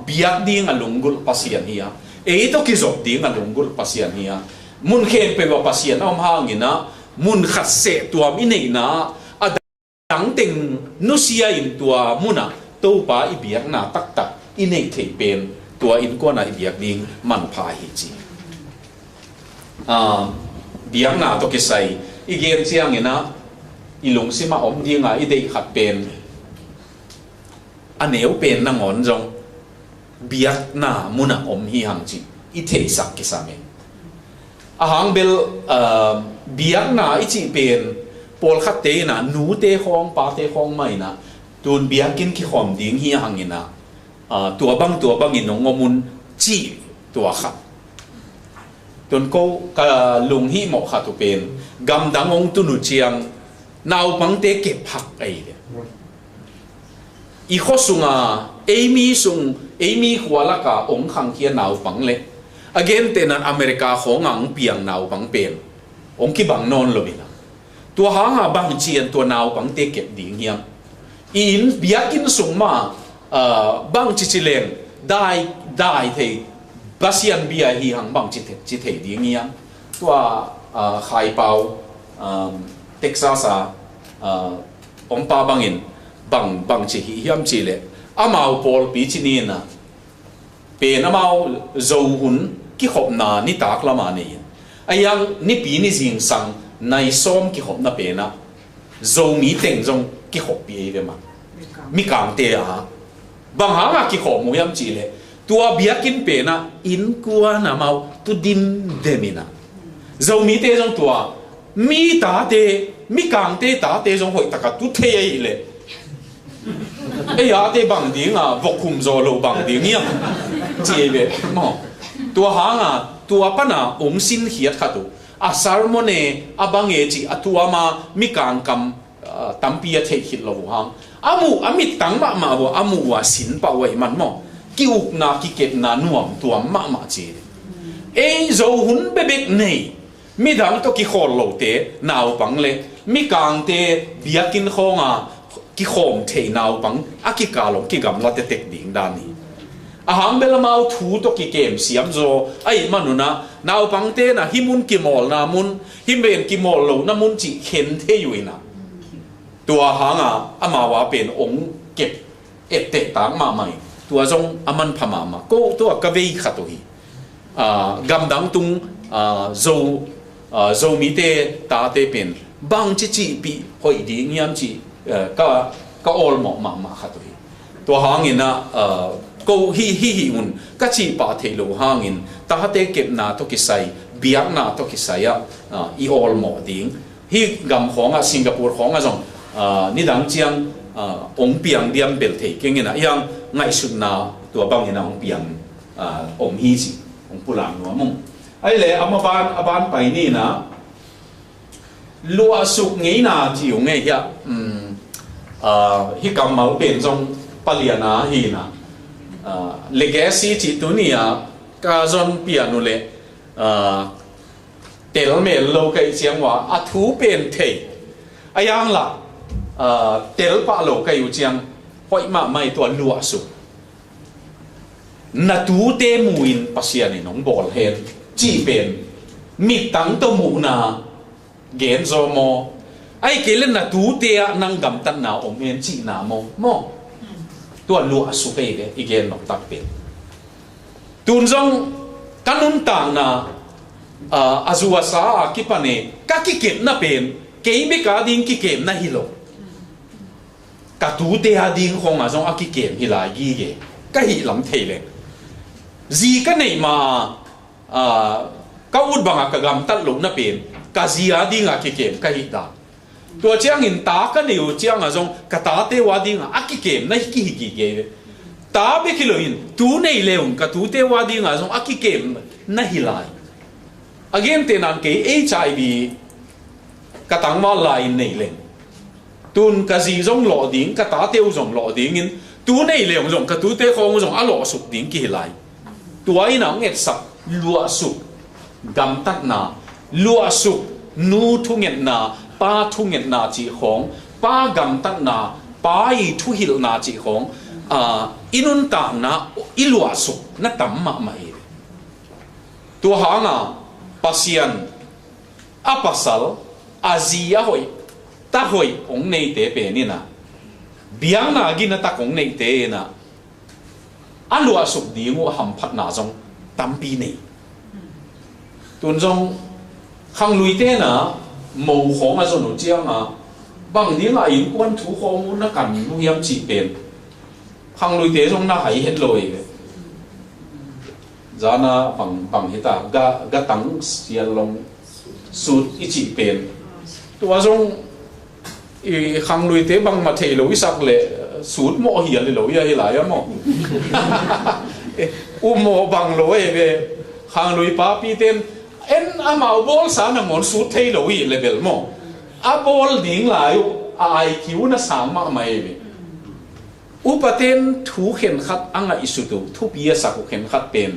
biak ding alungul pasian hiya ito kizop ding alungul pasian hiya mun khen pe wa pasian om hangina mun khat se tua minei na adang teng nusia in tua muna to pa i biak na tak inei thei pen tua in ko na i biak ding man pha hi chi biak na to kisai igen chiang ina ilung sima om dinga i dei khat pen aneu pen na ngon jong biak na muna om hi hang chi i thei sak kisame ahang bel biak na i chi pen pol khat te na nu te khong pa te khong mai na tun biakin ki khom ding hi hang ina tua bang in ngomun chi tua khat tun ko ka lung hi mo khat tu pen gam dangong tu nu chiang nau pang te ke phak ai de i khosunga amy khwala ka ong khang khia nau pang le again tenan America khongang piang nau pang pen ong ki bang non lo bina tua hanga bang chian tua nau pang te ke ding hiam in biakin sungma bang chichileng dai thei basian bia hi hang bang chi thei ding hiam tua khai pau Texas ong pa bangin bang chi hi hiam chi le amau pol pi chi ni na pe na mau zo hun ki khop na ni tak lama ni ayang ni pi ni jing sang nai som ki khop na pe na zo mi teng jong ki khop pi ve ma mi kang te a bang ha ki khop mu yam chi le tua biakin pe na in kwa na mau tu dim demina zo mi te jong tua mi ta te mi kang te ta te jong hoi taka tu the ai le ai ya te bang ding a vokum zo lo bang ding ya chi ve mo tua hanga tua pana ong sin hiat khatu a sarmone abang e chi atua ma mi kang kam tampia the hit lo hang amu amit tang ma bo amu wa sin pa wai man mo ki uk na ki ket na nuam tua ma chi e zo hun bebek nei mi dang to ki khol lo te naw pang le mi kang te biakin khonga ki khom the naw pang aki ka long ki gam la te tek ding dan ni ahang bela mau thu to ki kem siam zo ai manuna naw pang te na himun ki mol na mun himben ki mol lo na mun chi khen the yuina tua hanga amawa pen ong kep ette tang ma mai tua jong aman phama ma ko to ka vei khatu hi gam dang tung zo mi te ta te pen bang chi pi hoi di ngiam chi ka ol mo ma khatu hi to hangin na ko hi un ka chi pa the lo hangin ta te kep na to ki sai biak na to ki sai i ol mo ding hi gam khonga Singapore khonga jong ni dang chiang ong piang diam bel thei keng ina yang ngai sut na tua bang ina ong piang om hi chi ong pulang no mong ai le amaban aban pai ni na lua suk ngei na chi ong nge ya hi kam mal pen jong paliana hi na legacy chi tu ni a ka zon piano le tel me lo kai chiang wa a thu pen thei ayang la tel pa lo kai u chiang hoi ma mai to lua su na tu te muin pasian ni nong bol hen chi pen mi tang to mu na gen zo mo ai ke le na tu te a nang gam tan na om hen chi na mo to lua su pe ke igen nok tak pen tun jong kanun tang na azua sa kipane ka ki kep na pen ke me ka ding ki kep na hilo ka tu te ha ding khong a jong a ki kep hi la gi ge ka hi lam thei le ji ka nei ma ka ut banga ka gam tat lo na pen ka ji a ding a ki kep ka hi da tua chiang in ta ka neu chiang a jong ka ta te wa ding a ki kep na ki hi ge ta be ki lo in tu nei leung ka tu te wa ding a jong a ki kep na hi lai again te nan ke HIV ka tang ma lai nei leng tun ka ji jong lo ding ka ta teu jong lo ding in tu nei leung jong ka tu te khong jong a lo suk ding ki lai tuai na nget sak lua suk gam tat na lua suk nu thu nget na pa thu nget na chi khong pa gam tat na pa i thu hil na chi khong inun ta na i lua suk na tam ma mai tu hanga pasian apasal azia hoi ta hoi ong nei te pe ni na biang na gi na ta ong nei te na alua suk di ngo ham phat na jong tampi nei tun jong khang lui te na mo khong a zonu chiang a bang ni la in quan thu khong na kan nu yam chi pen khang lui te jong na hai het loi zana bằng hita ga tang sial long sut ichi pen tua jong i khang lui te bang ma thei lo isak le sut mo hi le lo ya hi la ya mo mo bang lo e ve khang lui pa pi ten en amao bol sa na mon sut thei lo hi level mo a bol ding lai ai kiu na sang ma mai ve upaten thu khen khat anga isutu thu pia sa ko khen khat pen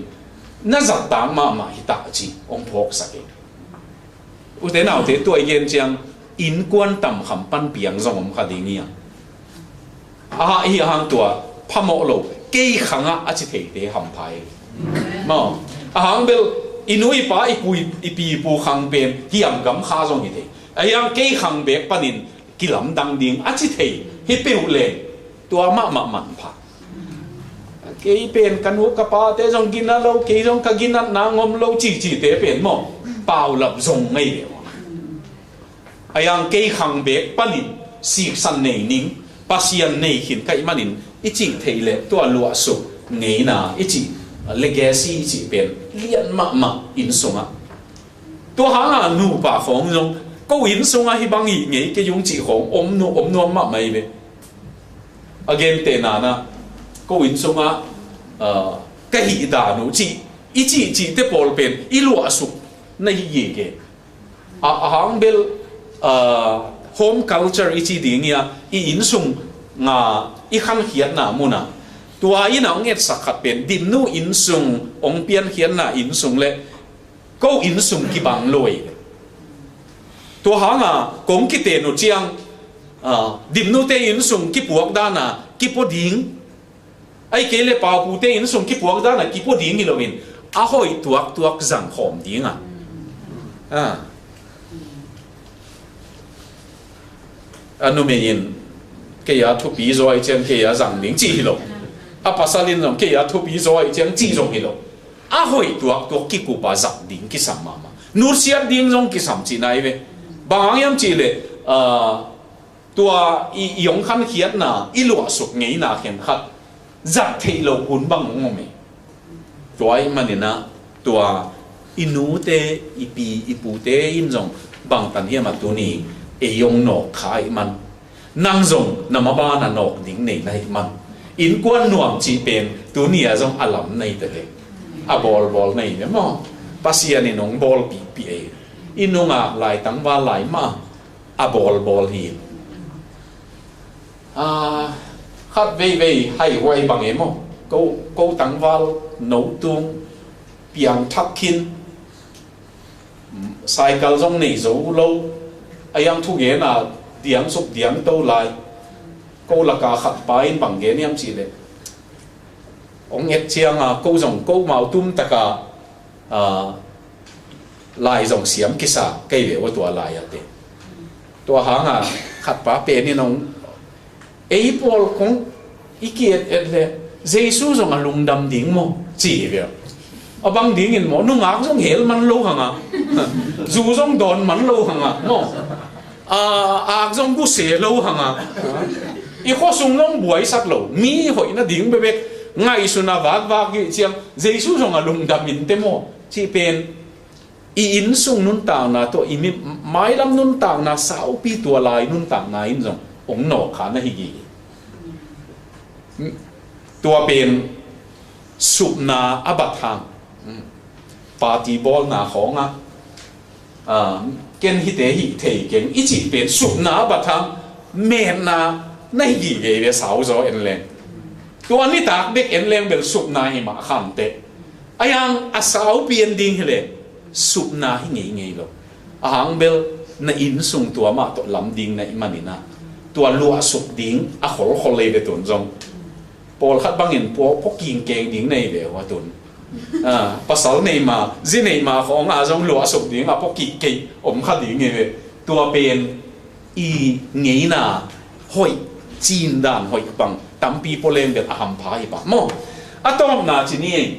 na giặc tang ma hita chi ông phok sake u te nào thế tuổi gen chiang in quan tam kham pan piang zong om khading nia hi hang tua phamo lo ke khanga a chi thei te ham phai mo hang bel inui pa ipi pu khang pen hiam gam kha zong hi te ayang ke khang bek panin kilam dang ding a chi thei hi peu le tua ma man pha cái pen cán hút cà pa thế dòng gina lâu cái dòng cả gina na ngom lâu chỉ thế pen mò bao lập dòng ngay đấy ayang cái khang bek panin sik san nei ning pasian nei hin kai manin ichi thei le to lua su ngei na ichi legacy chi pen lian ma in songa to hanga nu pa khong jong ko in songa hi bangi ngei cái yung chi khong om no ma mai be again te na ko in songa cái hi da nu chi te pol pen i lua su na hi ye ke hang bel home culture ichi ding ya i in sung nga i khang hiat na muna tua in ang nget sakhat pen dim nu in sung ong pian hian na in sung le ko in sung ki bang loi tua hanga kong ki te no chiang dim nu te in sung ki puak da na ki po ding ai ke le pau pu te in sung ki puak da na ki po ding ilovin a hoi tuak zang khom ding anu menin ke ya thu pi zoi chen ke ya zang ning chi lo a pasalin jong ke ya thu pi zoi chen chi jong hi lo a hoi tuak ki ku pa zang ding ki sam ma nur siat ding jong ki sam chi nai ve bang yam chi le tua i yong khan khiat na i lu suk ngei na khen khat zat thei lo hun bang ngome toy manina tua inu te ipu te in jong bang tan hiam atuni e yong no khai man năng dùng nằm ba nà nọc đỉnh này này man in quan nuông chỉ bên tu nia giống alam này thế ball này nhá mà pasian in nong ball pi in nong lại tăng va lại mà ball hi khát về hay quay bằng em không câu tăng va nấu tuông piang thắc kin cycle giống này dấu lâu ayang thu ghé là tiếng sụp tiếng đâu lại câu là cả khát bài bằng ghé niệm chỉ đấy ông nhét chiang câu dòng câu màu tum ta cả lại dòng xiêm kisa cây về với tua lại thế tua hàng khát bài bên này nông ấy Paul cũng ý kiến là Jesus dòng lùng đầm tiếng mo chỉ về băng tiếng in mo nung ác dòng hell man lâu hàng dù dòng đòn man lâu hàng mo ác dòng cú sẻ lâu hàng ý khó sung long buổi sát lâu mi hội nó tiếng bê bê ngay xuân vác cái chiang Jesus dòng lùng đầm in temo chỉ bên in sung nun tàng na to imi mai lam nun tàng na sao pi tua lại nun tàng na in dòng ông nọ khá na higi tua bên sụp na abat hang party ball na khong ken hi te hi thei ken i chi bên sụp na abat hang men na nai gi ge ve sao zo en leng tua ni tak dek en leng bel sụp na hi ma kham te ayang asau pian ding hele sụp na hi ngei ngei lo ahang bel na in sung tua ma to lam ding na imanina tua lua sụp ding a khol le ve ton jong Paul khát băng in po kiên keng ding này về hoa tuần pasal này mà zin này mà không giống lúa sụp ding po kỳ khát ding này về tua bên i nghĩ na hoi chín đàn hoi bằng tắm pi po lên được aham phá hi ba mo atom na chỉ ni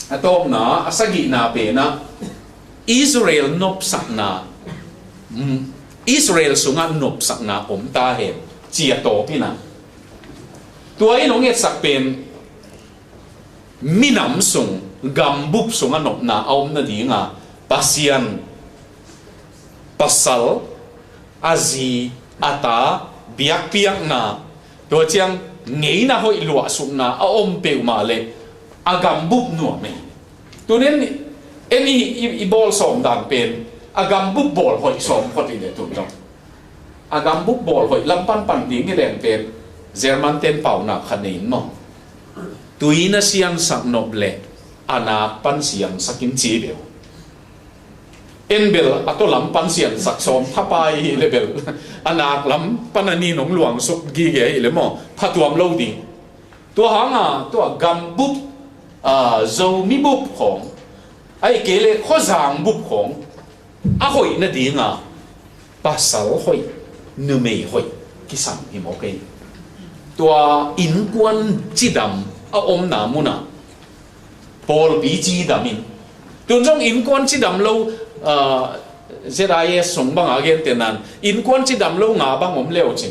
atom na asagi na pe na Israel nộp sắc na Israel sunga nộp sắc na ta hem chia to pi na tuổi nó nghe sắc bên minam sung gam búp sung anh nộp na ông na đi nga pasian pasal azi ata biak piak na tuổi chiang nghĩ na hội lụa sung na ông bèo mà lệ agam búp nua mày tuổi nên em i ball som đàn bên agam búp ball hội som hội đi để tụi trong agam búp ball hội lâm pan tiếng cái đèn bên German ten pau na khanein mo tuina siang sak noble ana pan siang sakin chi bel enbel ato lam pan siang sak som thapai level anak lam panani nong luang suk gi ge ile mo phatuam lo ding to hanga to gam bup zo mi bup khong ai kele kho jang bup khong a hoi na dinga pasal hoi nu mei hoi kisam hi mo ke tua in quan chi đam na muna Paul bi chi damin tuần trong in quan chi đam lâu zai song bang again tenan in quan chi đam lâu ngã bang leo chin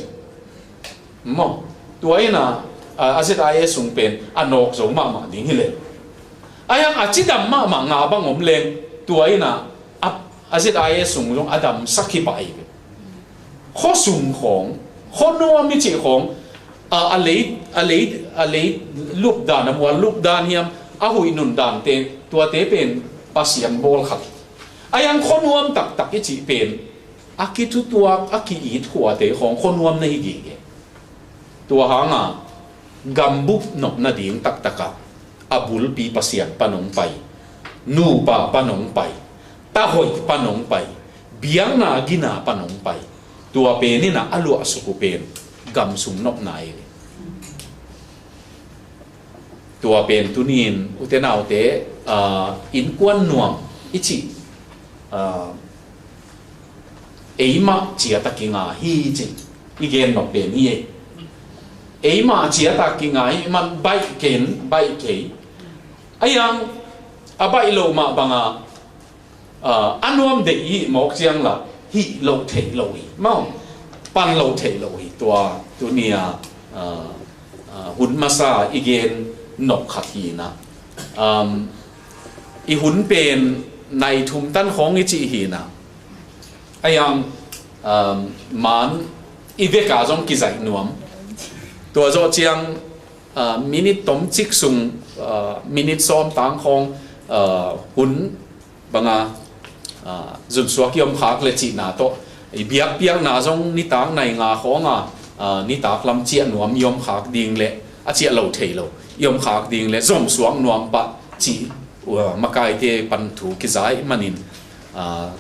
mo tua ina zai song pen anok zo ma ding hile ayang chi đam ma ngã bang leng tua ina zai song long adam sakhi bai kho sung khong kho no mi chi khong a lấy lúc đàn am lúc đàn hiam a hui nun đàn te tua te pen pasian bol khat ayang khonuam tak cái chỉ pen a ki tu tua a ki i thua te khong khonuam nei gi tua hanga gambuk nok na ding taka abul pi pasian panong pai nu pa panong pai ta hoi panong pai biang na gina panong pai tua pen ni na alu asuku pen gam sum nop nai tua pen tunin utenau te in quan nuam ichi eima chia takinga hi chi igen nop pen hi eima chia takinga hi man bai ke ayang abai lo ma banga anuam de hi mok chiang la hi lo thei lo hi mau pan lo thei lo hi tua tunia hun masa igen nọc khát hi na i hun pen này thum tan khong i chi hi na ayang man iveka jong ki zai nuam tua zo chiang minute tom chik sung minute som tang khong hun banga zun suak yom khak le chi na to biak biak na jong ni tang nai nga khonga ni tak lam chia nuam yom khak ding le a chia lo thei lo yom khak ding le zom suang nuam pa chi makai te pan thu ki zai manin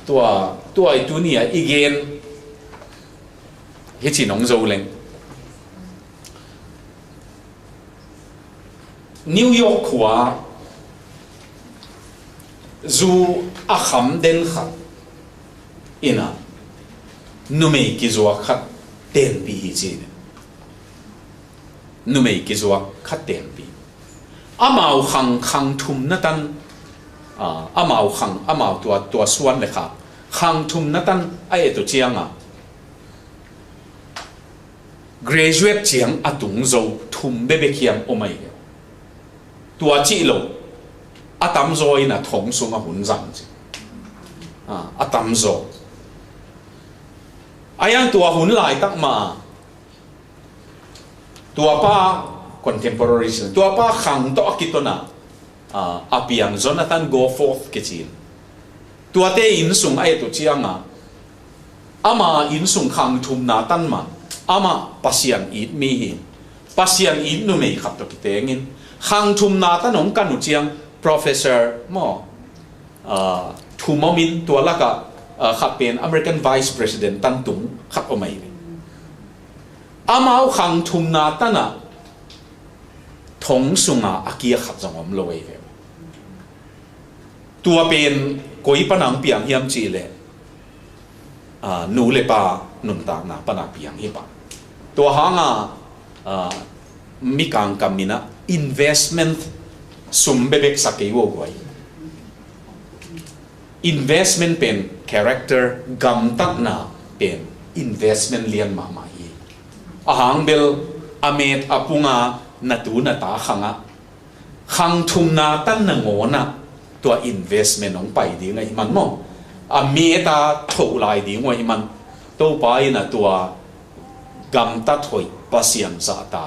tua ai tu ni again hi chi nong zo leng New York khwa zu a kham den khat ina numei ki zuwa khat ten pi hi chi numei ki zuwa khat ten pi amau khang thum na tan amau tua suan le kha khang thum na tan ai to chianga graduate chiang atung zo thum be be khiam omai tua chi lo atam zo ina thong sunga hun zang chi atam zo ayang tua hun lai tak ma tua pa contemporary tua pa khang to akitona apiang Jonathan Goforth kichin tua te in sung ai to chianga ama in sung khang thum na tan ma ama pasian it mi hi pasian it nu mei khat to kitengin khang thum na tan ong kanu chiang professor mo thumomin tua laka khapen American Vice President tan tung khat omai amau khang thum na tana thong sunga akia khat jangom loi ve tua pen koi panang piang hiam chi le nu le pa nun ta na pana piang hi pa tua hanga mi kang kamina investment sum bebek sakei wo goi investment pen character gam tak na pen investment lian ma ma hi ahang bel amet apunga natu na ta khanga khang thum na tan na ngona tua investment ong pai di ngai man mo ameta tho lai di ngoi man to pai na tua gam ta thoi pasian za ta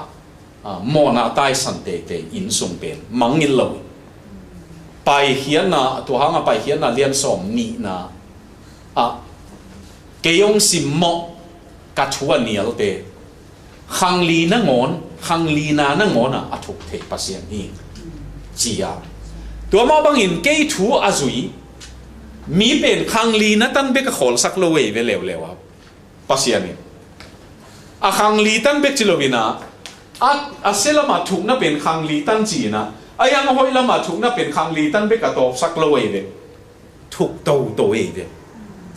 mo na tai san te in sung pen mangil lo pai hian na to hanga pai hian na lian som ni na keyong sim mo ka thua nial te khang li na ngon khang li na ngona athuk the pasian hi chia to ma bangin ke thu azui mi pen khang li na tan be ka khol sak lo we ve lew lewa pasian ni a khang li tan be chilovina a selama thuk na pen khang li tan chi na ayang hoi lama thuk na pen khang li tan be ka top sak lo we ve thuk to we ve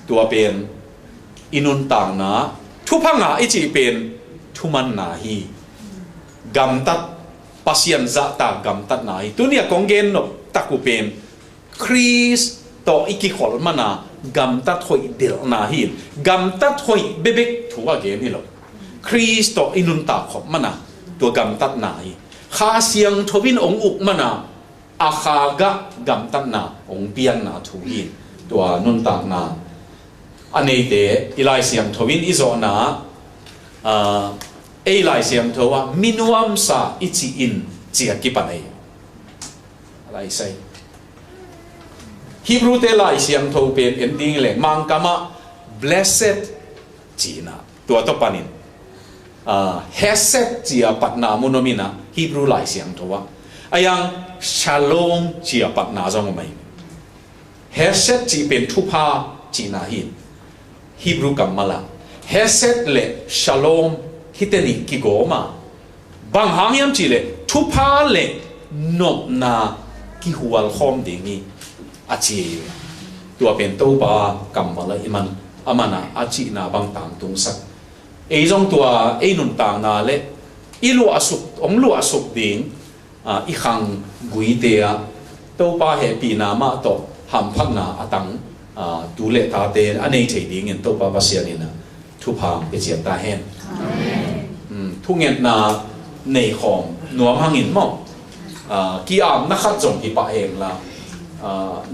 tua pen inun tang na thu phanga ichi pen thu man na hi gam tat pasian za ta gam tat na hi tunia kongen no taku pen Chris to iki khol mana gam tat hoi del na hi gam tat hoi bebek thu again hi lo Chris to inun ta khop mana tua gam tat na hi kha siang thobin ong uk mana a kha ga gam tat na ong pian na thu hi tua nun ta na anei te ilai siang thobin izo na lai siang thowa minuam sa ichi in chia ki panai lai sai Hebrew te lai siang tho pen ending le mang kama blessed china tua to panin hesed chia patna monomina Hebrew lai siang thowa ayang shalom chia patna jong mai hesed chi pen thupa china hin Hebrew kamala hesed le shalom hiteni ki goma bang hangyam chi le thupa le nop na ki hual khom dingi achi tua pen to ba kamala iman amana achi na bang tang tung sak e jong tua e nun tang na le ilu asuk ong lu asuk ding i khang gui te a to pa he pi na ma to ham phak na atang tu le ta te anei thei ding en to pa basianina thupa e chiam ta hen thu ngẹt na nei khom nuam hangin mo ki am na khat jong hi pa em la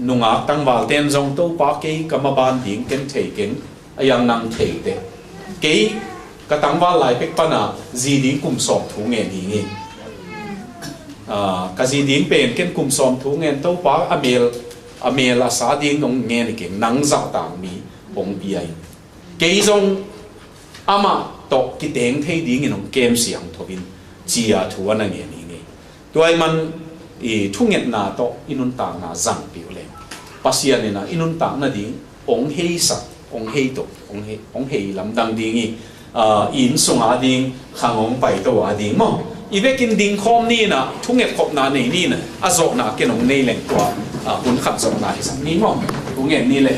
nunga tangwal ten jong to pa ke kamaban ding ken thei ken ayang nang thei te ke cái tăng vào lại bếch pana gì đi cùng sòng thú nghe đi nghe cái gì đi bên cái cùng sòng thú nghe tàu pa amel là sa đi nông nghe này cái nắng giàu tàng mi bông bia cái dòng ama to cái tiếng thấy đi nghe nông kem xiang thôi bin chia thua anh nghe nghe tôi mình thu nghe na to inun tàng na giang biểu lên pasian này na inun tàng na đi ông hay sắc ông hay to ông hay làm đăng đi nghe in sung à đi khang ông bảy to à đi mà ivekin ding khom ni na thu nghe khop na này ni na azok na cái nông này lên qua hun khát zok na hi sang ni mà thu nghe ni lên